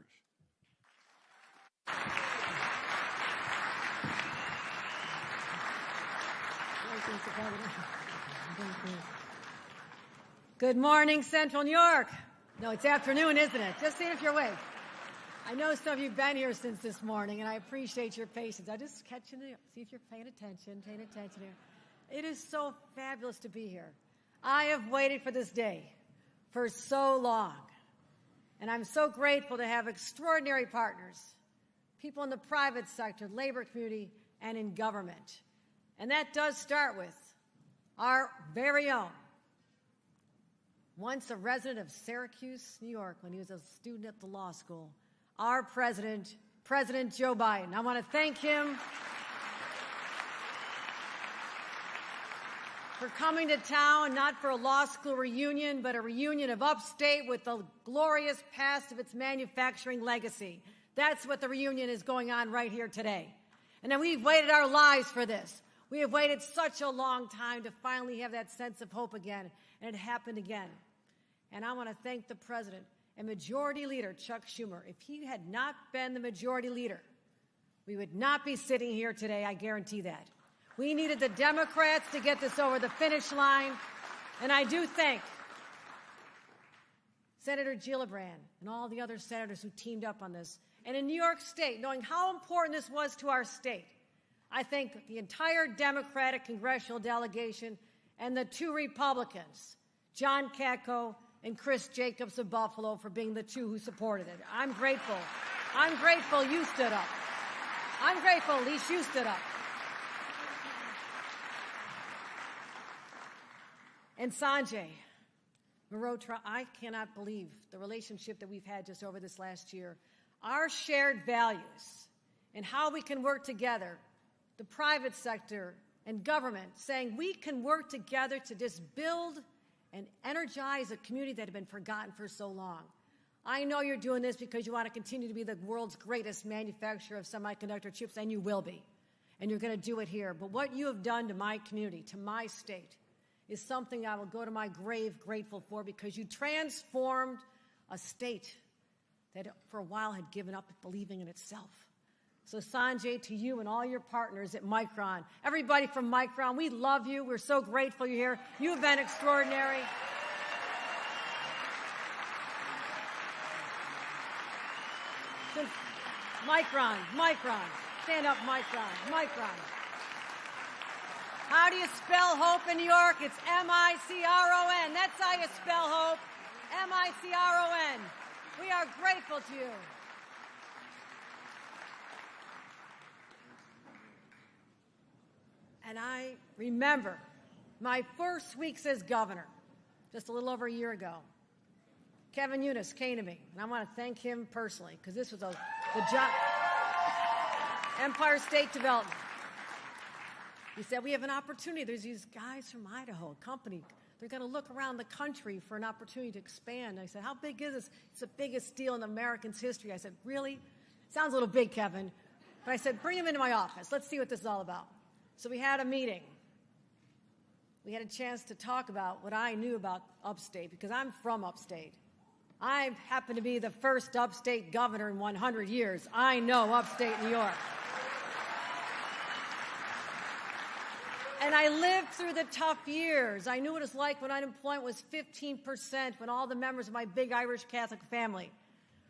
H: Good morning, Central New York. No, it's afternoon, isn't it? Just seeing if you're awake. I know some of you have been here since this morning, and I appreciate your patience. I just catch you, see if you're paying attention here. It is so fabulous to be here. I have waited for this day for so long, and I'm so grateful to have extraordinary partners, people in the private sector, labor community, and in government. And that does start with our very own, once a resident of Syracuse, New York, when he was a student at the law school, our president, President Joe Biden. I want to thank him for coming to town, not for a law school reunion, but a reunion of upstate with the glorious past of its manufacturing legacy. That's what the reunion is going on right here today. And then we've waited our lives for this. We have waited such a long time to finally have that sense of hope again, and it happened again. And I want to thank the President and Majority Leader Chuck Schumer. If he had not been the Majority Leader, we would not be sitting here today, I guarantee that. We needed the Democrats to get this over the finish line, and I do thank Senator Gillibrand and all the other senators who teamed up on this. And in New York State, knowing how important this was to our state, I thank the entire Democratic congressional delegation and the two Republicans, John Katko and Chris Jacobs of Buffalo, for being the two who supported it. I'm grateful. I'm grateful you stood up. I'm grateful at least you stood up. And Sanjay Mehrotra, I cannot believe the relationship that we've had just over this last year. Our shared values and how we can work together, the private sector and government, saying we can work together to just build and energize a community that had been forgotten for so long. I know you're doing this because you want to continue to be the world's greatest manufacturer of semiconductor chips, and you will be. And you're going to do it here. But what you have done to my community, to my state, is something I will go to my grave grateful for, because you transformed a state that for a while had given up believing in itself. So Sanjay, to you and all your partners at Micron, everybody from Micron, we love you. We're so grateful you're here. You've been extraordinary. Micron, stand up, Micron. How do you spell hope in New York? It's M-I-C-R-O-N. That's how you spell hope, M-I-C-R-O-N. We are grateful to you. And I remember my first weeks as governor, just a little over a year ago. Kevin Eunice came to me, and I want to thank him personally, because this was the job, Empire State Development. He said, we have an opportunity. There's these guys from Idaho, a company. They're going to look around the country for an opportunity to expand. I said, how big is this? It's the biggest deal in Americans' history. I said, really? Sounds a little big, Kevin. But I said, bring him into my office. Let's see what this is all about. So we had a meeting. We had a chance to talk about what I knew about upstate, because I'm from upstate. I happen to be the first upstate governor in 100 years. I know upstate New York. And I lived through the tough years. I knew what it was like when unemployment was 15%, when all the members of my big Irish Catholic family,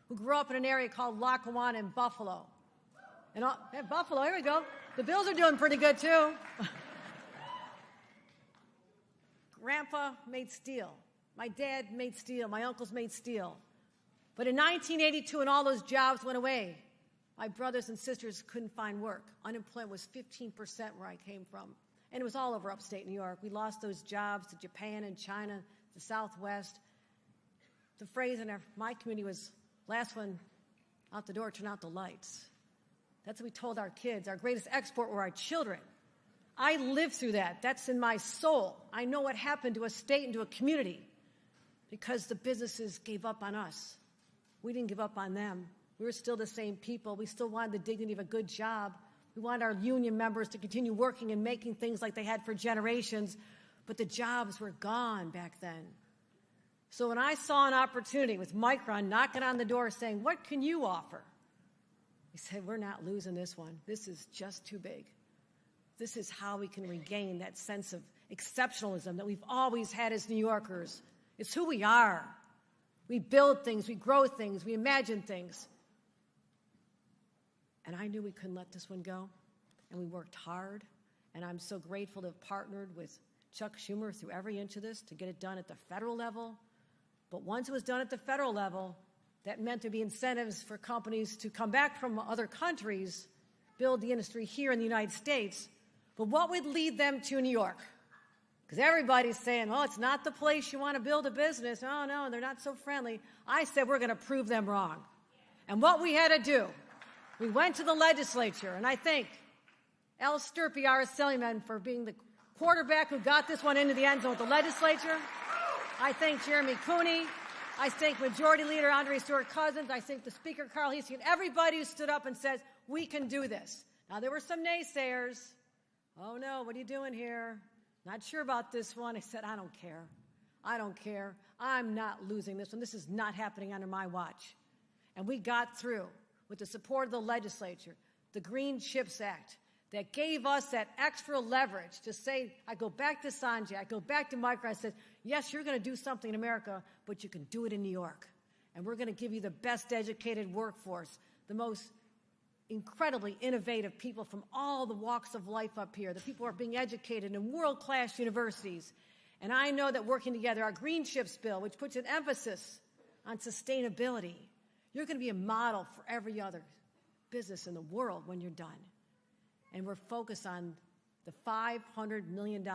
H: who grew up in an area called Lackawanna in Buffalo. And Buffalo, here we go. The Bills are doing pretty good, too. Grandpa made steel. My dad made steel. My uncles made steel. But in 1982, when all those jobs went away, my brothers and sisters couldn't find work. Unemployment was 15% where I came from. And it was all over upstate New York. We lost those jobs to Japan and China, the Southwest. The phrase in my community was, last one out the door, turn out the lights. That's what we told our kids. Our greatest export were our children. I lived through that. That's in my soul. I know what happened to a state and to a community because the businesses gave up on us. We didn't give up on them. We were still the same people. We still wanted the dignity of a good job. We wanted our union members to continue working and making things like they had for generations, but the jobs were gone back then. So when I saw an opportunity with Micron knocking on the door saying, what can you offer? He said, we're not losing this one. This is just too big. This is how we can regain that sense of exceptionalism that we've always had as New Yorkers. It's who we are. We build things, we grow things, we imagine things. And I knew we couldn't let this one go, and we worked hard, and I'm so grateful to have partnered with Chuck Schumer through every inch of this to get it done at the federal level. But once it was done at the federal level, that meant there'd be incentives for companies to come back from other countries, build the industry here in the United States. But what would lead them to New York? Because everybody's saying, well, it's not the place you want to build a business. Oh, no, they're not so friendly. I said we're going to prove them wrong. And what we had to do, we went to the legislature, and I thank Al Sturpey, our Assemblyman, for being the quarterback who got this one into the end zone with the legislature. I thank Jeremy Cooney. I thank Majority Leader Andre Stewart-Cousins. I thank the Speaker, Carl Heastie, and everybody who stood up and says, we can do this. Now, there were some naysayers. Oh, no, what are you doing here? Not sure about this one. I said, I don't care. I don't care. I'm not losing this one. This is not happening under my watch. And we got through with the support of the legislature, the Green Chips Act, that gave us that extra leverage to say, I go back to Sanjay, I go back to Micron, I said, yes, you're going to do something in America, but you can do it in New York. And we're going to give you the best educated workforce, the most incredibly innovative people from all the walks of life up here. The people who are being educated in world-class universities. And I know that working together, our Green Chips bill, which puts an emphasis on sustainability, you're going to be a model for every other business in the world when you're done. And we're focused on the $500 million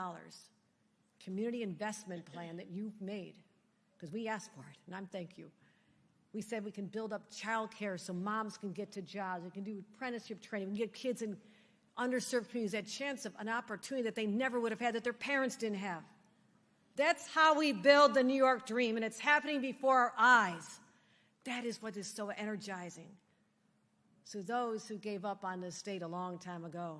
H: community investment plan that you've made, because we asked for it, and I'm thank you. We said we can build up child care so moms can get to jobs. We can do apprenticeship training. We can get kids in underserved communities that chance of an opportunity that they never would have had, that their parents didn't have. That's how we build the New York dream, and it's happening before our eyes. That is what is so energizing. So those who gave up on this state a long time ago,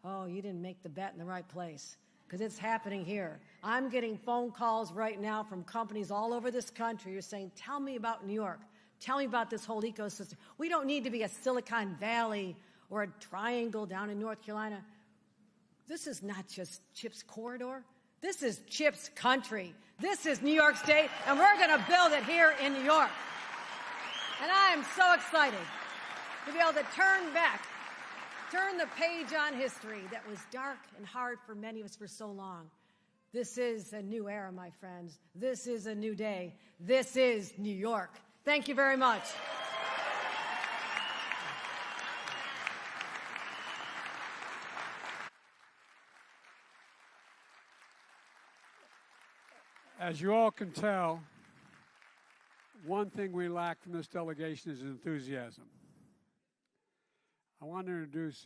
H: oh, you didn't make the bet in the right place. because it's happening here. I'm getting phone calls right now from companies all over this country who are saying, tell me about New York. Tell me about this whole ecosystem. We don't need to be a Silicon Valley or a triangle down in North Carolina. This is not just CHIPS corridor. This is CHIPS country. This is New York State, and we're going to build it here in New York. And I am so excited to be able to turn the page on history that was dark and hard for many of us for so long. This is a new era, my friends. This is a new day. This is New York. Thank you very much.
C: As you all can tell, one thing we lack from this delegation is enthusiasm. I want to introduce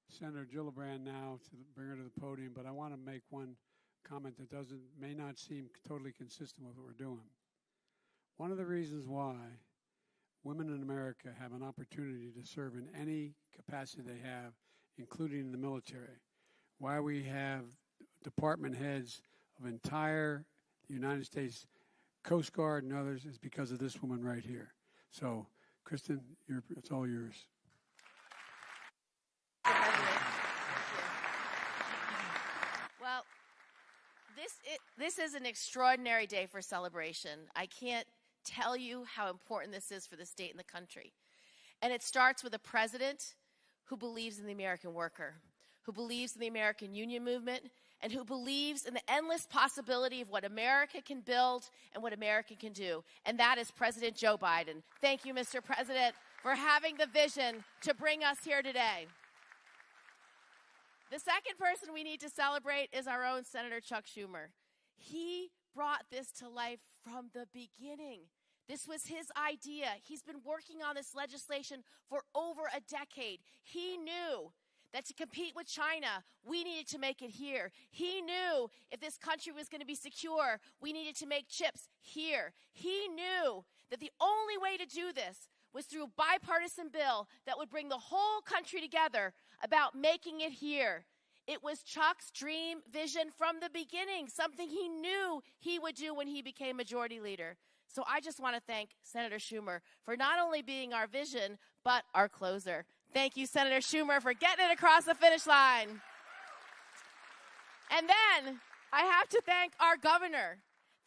C: Senator Gillibrand now to bring her to the podium, but I want to make one comment that may not seem totally consistent with what we're doing. One of the reasons why women in America have an opportunity to serve in any capacity they have, including in the military, why we have department heads of entire United States Coast Guard and others, is because of this woman right here. So, Kristen, it's all yours.
I: Well, this is an extraordinary day for celebration. I can't tell you how important this is for the state and the country. And it starts with a president who believes in the American worker, who believes in the American union movement, and who believes in the endless possibility of what America can build and what America can do. And that is President Joe Biden. Thank you, Mr. President, for having the vision to bring us here today. The second person we need to celebrate is our own Senator Chuck Schumer. He brought this to life from the beginning. This was his idea. He's been working on this legislation for over a decade. He knew that to compete with China, we needed to make it here. He knew if this country was going to be secure, we needed to make chips here. He knew that the only way to do this was through a bipartisan bill that would bring the whole country together about making it here. It was Chuck's dream vision from the beginning, something he knew he would do when he became majority leader. So I just want to thank Senator Schumer for not only being our vision, but our closer. Thank you, Senator Schumer, for getting it across the finish line. And then I have to thank our governor.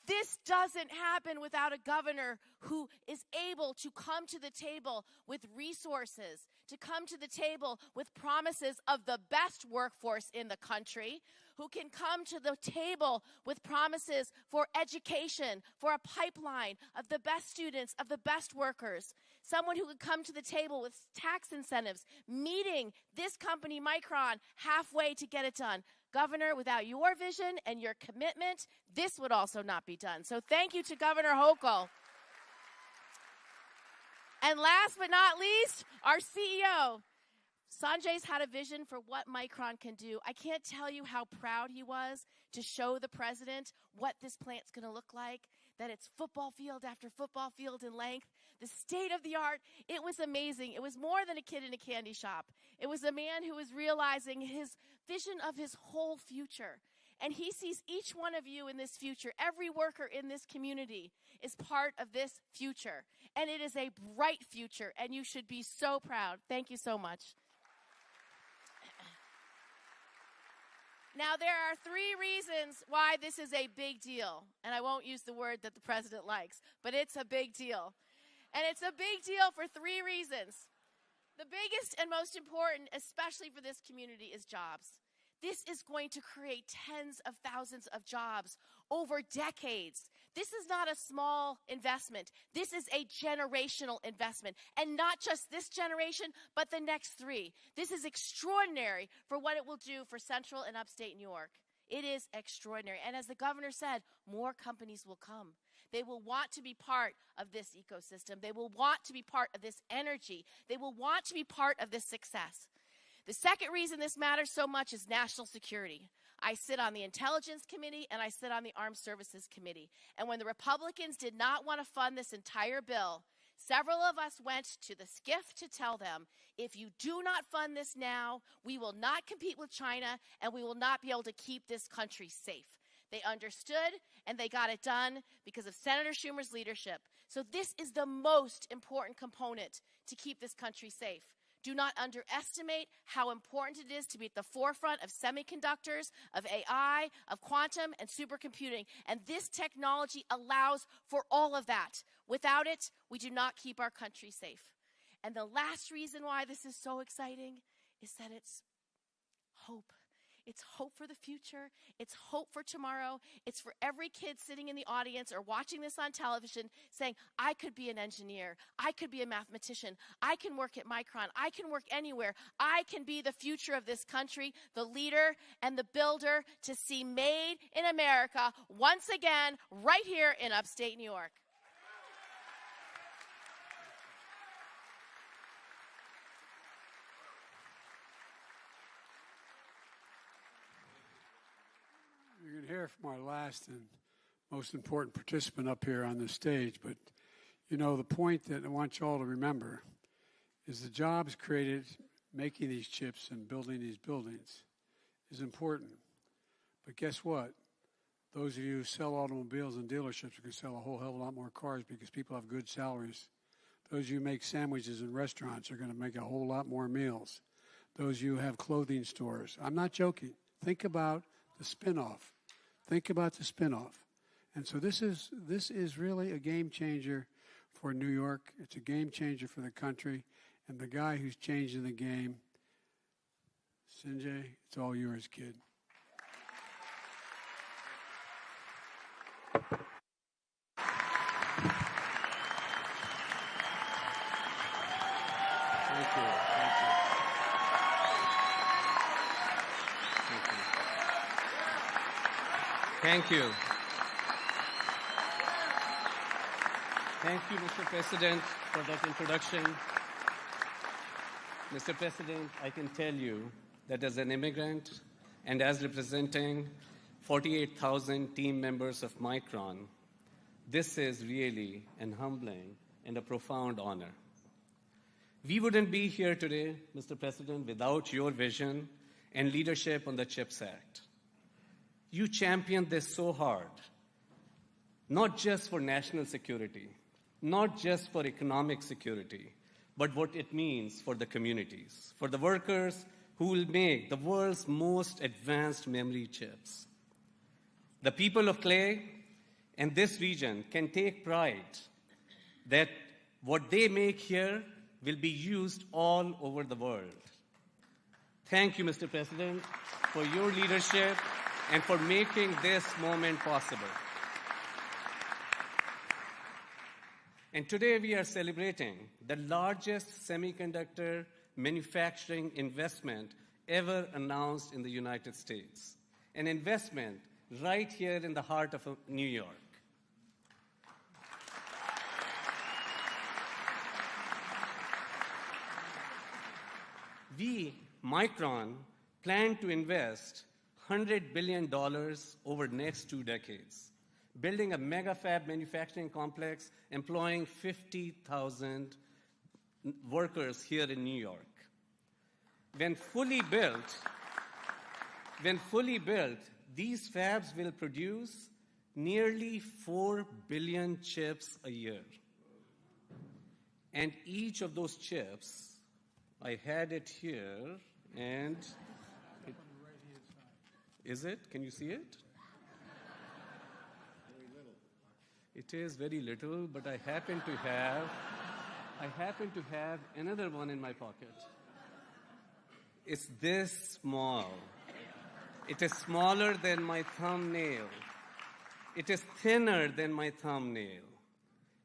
I: This doesn't happen without a governor who is able to come to the table with resources, to come to the table with promises of the best workforce in the country, who can come to the table with promises for education, for a pipeline of the best students, of the best workers, someone who could come to the table with tax incentives, meeting this company, Micron, halfway to get it done. Governor, without your vision and your commitment, this would also not be done. So thank you to Governor Hochul. And last but not least, our CEO. Sanjay's had a vision for what Micron can do. I can't tell you how proud he was to show the president what this plant's going to look like, that it's football field after football field in length, the state of the art. It was amazing. It was more than a kid in a candy shop. It was a man who was realizing his vision of his whole future. And he sees each one of you in this future. Every worker in this community is part of this future. And it is a bright future, and you should be so proud. Thank you so much. Now, there are 3 reasons why this is a big deal. And I won't use the word that the president likes, but it's a big deal. And it's a big deal for 3 reasons. The biggest and most important, especially for this community, is jobs. This is going to create tens of thousands of jobs over decades. This is not a small investment. This is a generational investment. And not just this generation, but the next 3. This is extraordinary for what it will do for central and upstate New York. It is extraordinary. And as the governor said, more companies will come. They will want to be part of this ecosystem. They will want to be part of this energy. They will want to be part of this success. The second reason this matters so much is national security. I sit on the Intelligence Committee and I sit on the Armed Services Committee. And when the Republicans did not want to fund this entire bill, Several of us went to the SCIF to tell them, if you do not fund this now, we will not compete with China and we will not be able to keep this country safe. They understood and they got it done because of Senator Schumer's leadership. So this is the most important component to keep this country safe. Do not underestimate how important it is to be at the forefront of semiconductors, of AI, of quantum, and supercomputing. And this technology allows for all of that. Without it, we do not keep our country safe. And the last reason why this is so exciting is that it's hope. It's hope for the future. It's hope for tomorrow. It's for every kid sitting in the audience or watching this on television saying, I could be an engineer. I could be a mathematician. I can work at Micron. I can work anywhere. I can be the future of this country, the leader and the builder to see made in America once again right here in upstate New York.
C: You're going to hear from our last and most important participant up here on the stage, but you know, the point that I want you all to remember is the jobs created making these chips and building these buildings is important. But guess what? Those of you who sell automobiles and dealerships are going to sell a whole hell of a lot more cars because people have good salaries. Those of you who make sandwiches in restaurants are going to make a whole lot more meals. Those of you who have clothing stores. I'm not joking. Think about the spinoff. Think about the spinoff. And so this is really a game changer for New York. It's a game changer for the country. And the guy who's changing the game, Sanjay, it's all yours, kid.
J: Thank you. Thank you, Mr. President, for that introduction. Mr. President, I can tell you that as an immigrant and as representing 48,000 team members of Micron, this is really an humbling and a profound honor. We wouldn't be here today, Mr. President, without your vision and leadership on the CHIPS Act. You championed this so hard, not just for national security, not just for economic security, but what it means for the communities, for the workers who will make the world's most advanced memory chips. The people of Clay and this region can take pride that what they make here will be used all over the world. Thank you, Mr. President, for your leadership and for making this moment possible. And today we are celebrating the largest semiconductor manufacturing investment ever announced in the United States, an investment right here in the heart of New York. We, Micron, plan to invest $100 billion over the next 2 decades, building a mega fab manufacturing complex employing 50,000 workers here in New York. When fully built, these fabs will produce nearly 4 billion chips a year. And each of those chips, I had it here, and is it? Can you see it? Very little. It is very little, but I happen to have another one in my pocket. It's this small. It is smaller than my thumbnail. It is thinner than my thumbnail.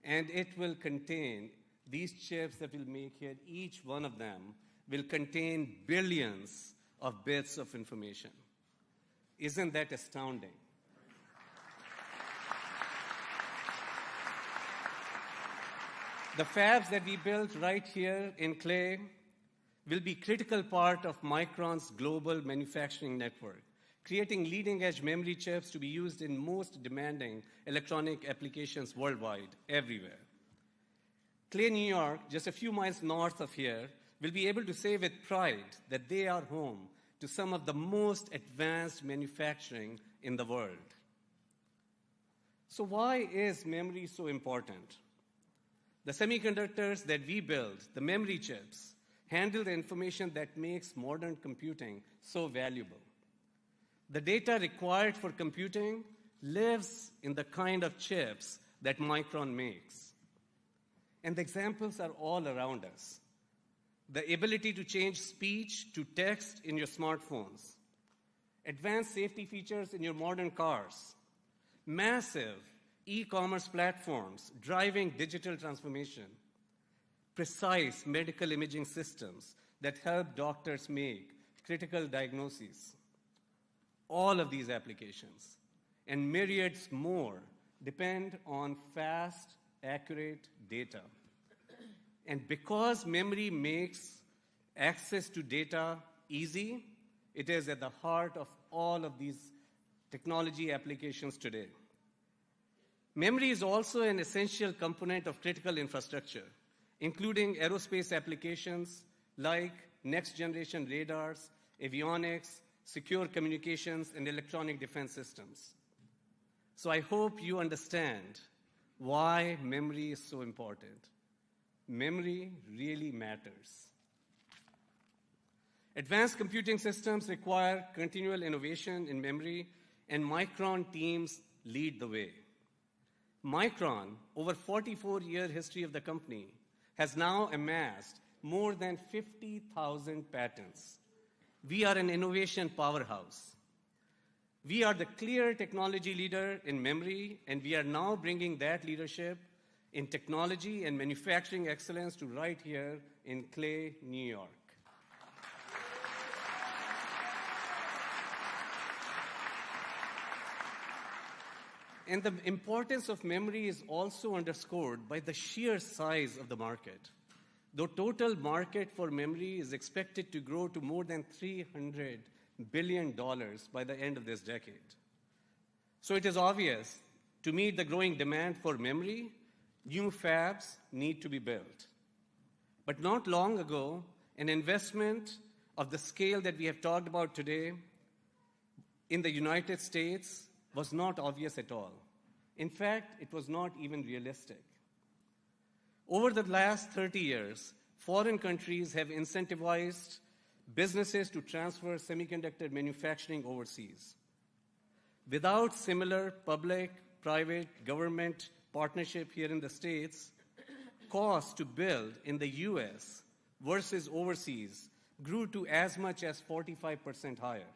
J: And it will contain these chips that we'll make here. Each one of them will contain billions of bits of information. Isn't that astounding? The fabs that we built right here in Clay will be a critical part of Micron's global manufacturing network, creating leading-edge memory chips to be used in most demanding electronic applications worldwide, everywhere. Clay, New York, just a few miles north of here, will be able to say with pride that they are home to some of the most advanced manufacturing in the world. So why is memory so important? The semiconductors that we build, the memory chips, handle the information that makes modern computing so valuable. The data required for computing lives in the kind of chips that Micron makes. And the examples are all around us. The ability to change speech to text in your smartphones, advanced safety features in your modern cars, massive e-commerce platforms driving digital transformation, precise medical imaging systems that help doctors make critical diagnoses. All of these applications and myriads more depend on fast, accurate data. And because memory makes access to data easy, it is at the heart of all of these technology applications today. Memory is also an essential component of critical infrastructure, including aerospace applications like next-generation radars, avionics, secure communications, and electronic defense systems. So I hope you understand why memory is so important. Memory really matters. Advanced computing systems require continual innovation in memory, and Micron teams lead the way. Micron, over 44-year history of the company, has now amassed more than 50,000 patents. We are an innovation powerhouse. We are the clear technology leader in memory, and we are now bringing that leadership in technology and manufacturing excellence to right here in Clay, New York. And the importance of memory is also underscored by the sheer size of the market. The total market for memory is expected to grow to more than $300 billion by the end of this decade. So it is obvious, to meet the growing demand for memory, new fabs need to be built. But not long ago, an investment of the scale that we have talked about today in the United States was not obvious at all. In fact, it was not even realistic. Over the last 30 years, foreign countries have incentivized businesses to transfer semiconductor manufacturing overseas. Without similar public-private government partnership here in the States, costs to build in the US versus overseas grew to as much as 45% higher.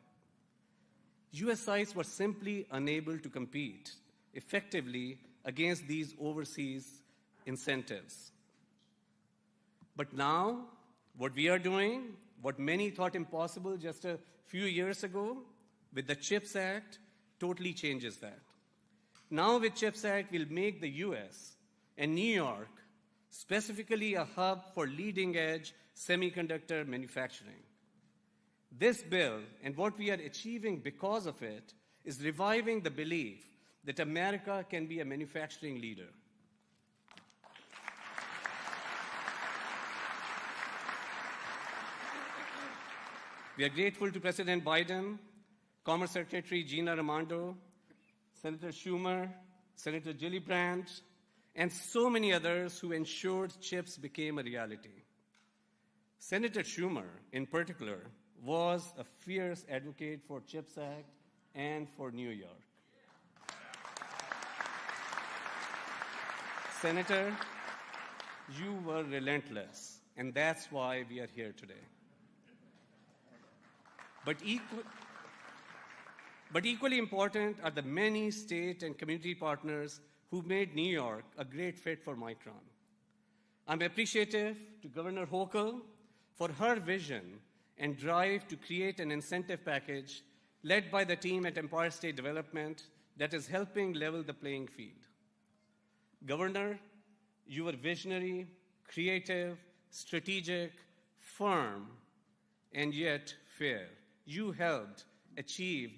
J: US sites were simply unable to compete effectively against these overseas incentives. But now, what we are doing, what many thought impossible just a few years ago, with the CHIPS Act, totally changes that. Now with CHIPS Act, we'll make the US and New York specifically a hub for leading-edge semiconductor manufacturing. This bill, and what we are achieving because of it, is reviving the belief that America can be a manufacturing leader. We are grateful to President Biden, Commerce Secretary Gina Raimondo, Senator Schumer, Senator Gillibrand, and so many others who ensured CHIPS became a reality. Senator Schumer, in particular, was a fierce advocate for CHIPS Act and for New York. Senator, you were relentless, and that's why we are here today. But equally important are the many state and community partners who made New York a great fit for Micron. I'm appreciative to Governor Hochul for her vision and drive to create an incentive package led by the team at Empire State Development that is helping level the playing field. Governor, you were visionary, creative, strategic, firm, and yet fair. You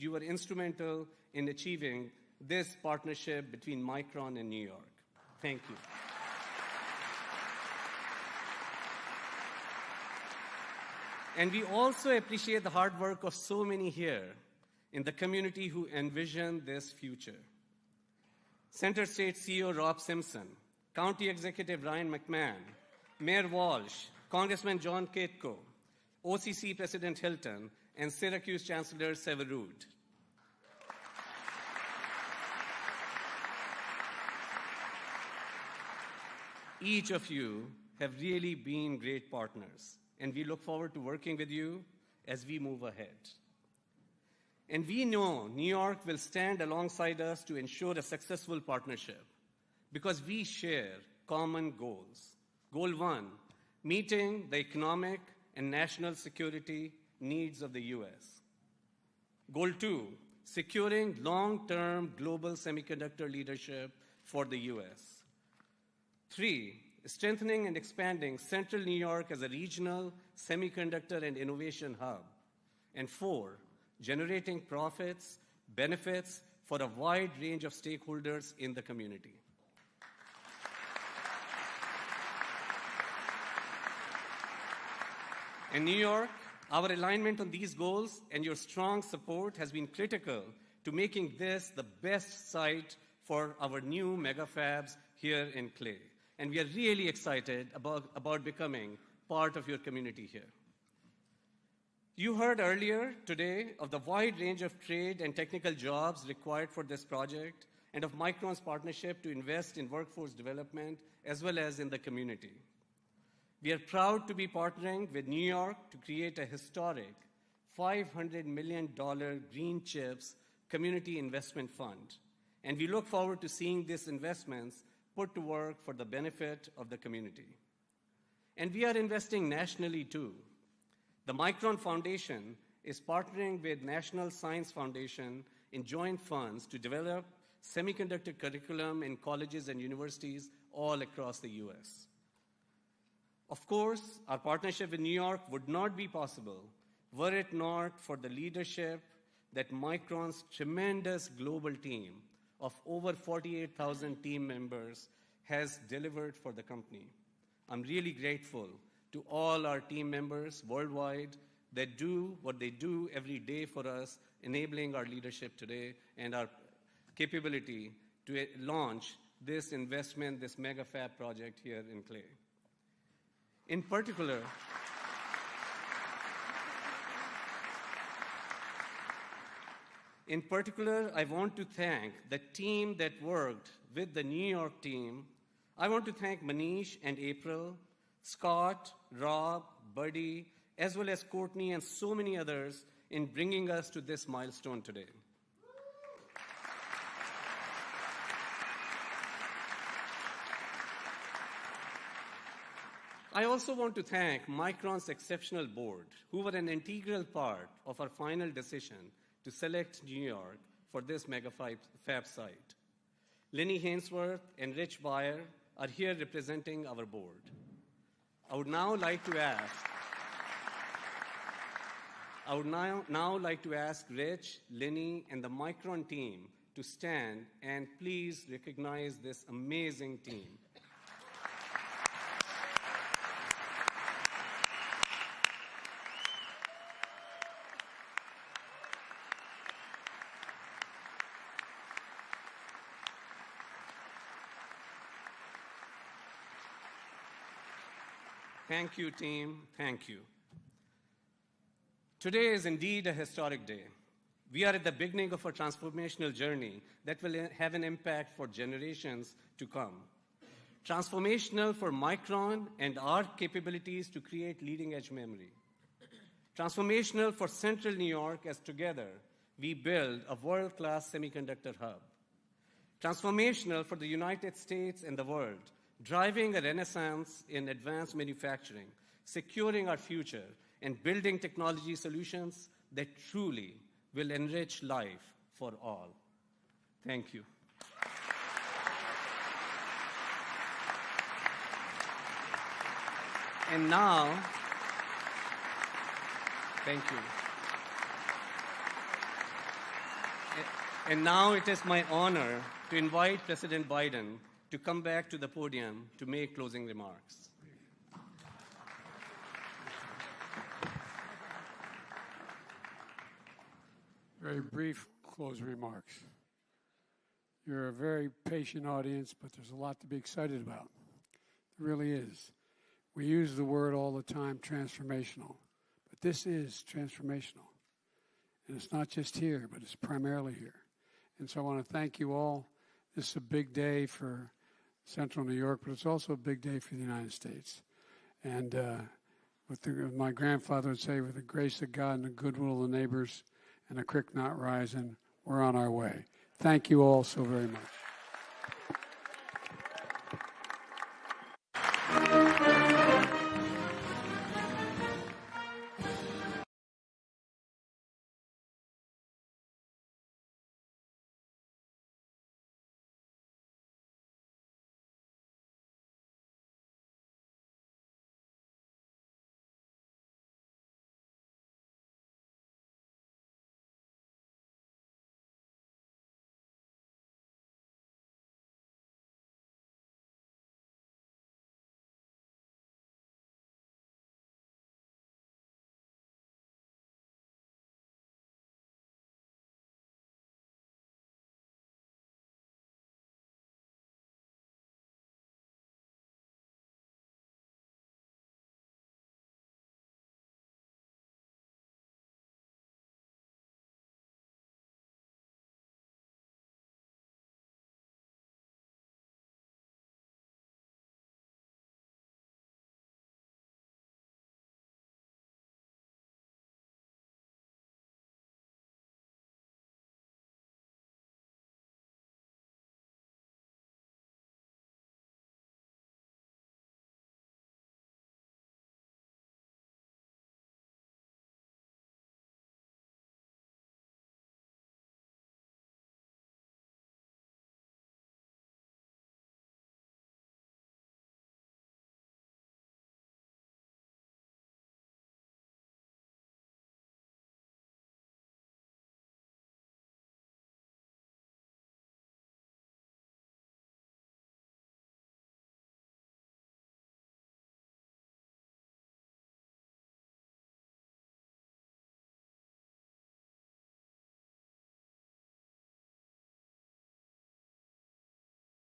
J: were instrumental in achieving this partnership between Micron and New York. Thank you. And we also appreciate the hard work of so many here in the community who envision this future. Center State CEO Rob Simpson, County Executive Ryan McMahon, Mayor Walsh, Congressman John Katko, OCC President Hilton, and Syracuse Chancellor Severud. Each of you have really been great partners, and we look forward to working with you as we move ahead. And we know New York will stand alongside us to ensure a successful partnership because we share common goals. Goal 1, meeting the economic and national security needs of the U.S. Goal 2, securing long-term global semiconductor leadership for the U.S. 3, strengthening and expanding Central New York as a regional semiconductor and innovation hub. And 4, generating profits, benefits for a wide range of stakeholders in the community. In New York, our alignment on these goals and your strong support has been critical to making this the best site for our new mega fabs here in Clay. And we are really excited about becoming part of your community here. You heard earlier today of the wide range of trade and technical jobs required for this project and of Micron's partnership to invest in workforce development as well as in the community. We are proud to be partnering with New York to create a historic $500 million Green Chips Community Investment Fund. And we look forward to seeing these investments put to work for the benefit of the community. And we are investing nationally too. The Micron Foundation is partnering with National Science Foundation in joint funds to develop semiconductor curriculum in colleges and universities all across the US. Of course, our partnership with New York would not be possible were it not for the leadership that Micron's tremendous global team of over 48,000 team members has delivered for the company. I'm really grateful to all our team members worldwide that do what they do every day for us, enabling our leadership today and our capability to launch this investment, this mega fab project here in Clay. In particular, I want to thank the team that worked with the New York team. I want to thank Manish and April, Scott, Rob, Buddy, as well as Courtney and so many others in bringing us to this milestone today. I also want to thank Micron's exceptional board, who were an integral part of our final decision to select New York for this mega fab site. Lenny Hainsworth and Rich Beyer are here representing our board. I would now like to ask Rich, Lenny, and the Micron team to stand and please recognize this amazing team. Thank you, team. Thank you. Today is indeed a historic day. We are at the beginning of a transformational journey that will have an impact for generations to come. Transformational for Micron and our capabilities to create leading-edge memory. Transformational for Central New York as together we build a world-class semiconductor hub. Transformational for the United States and the world, driving a renaissance in advanced manufacturing, securing our future, and building technology solutions that truly will enrich life for all. Thank you. And now, thank you. And now it is my honor to invite President Biden to come back to the podium to make closing remarks.
C: Very brief closing remarks. You're a very patient audience, but there's a lot to be excited about. There really is. We use the word all the time, transformational. But this is transformational. And it's not just here, but it's primarily here. And so I want to thank you all. This is a big day for Central New York, but it's also a big day for the United States. And my grandfather would say, with the grace of God and the goodwill of the neighbors and a creek not rising, we're on our way. Thank you all so very much.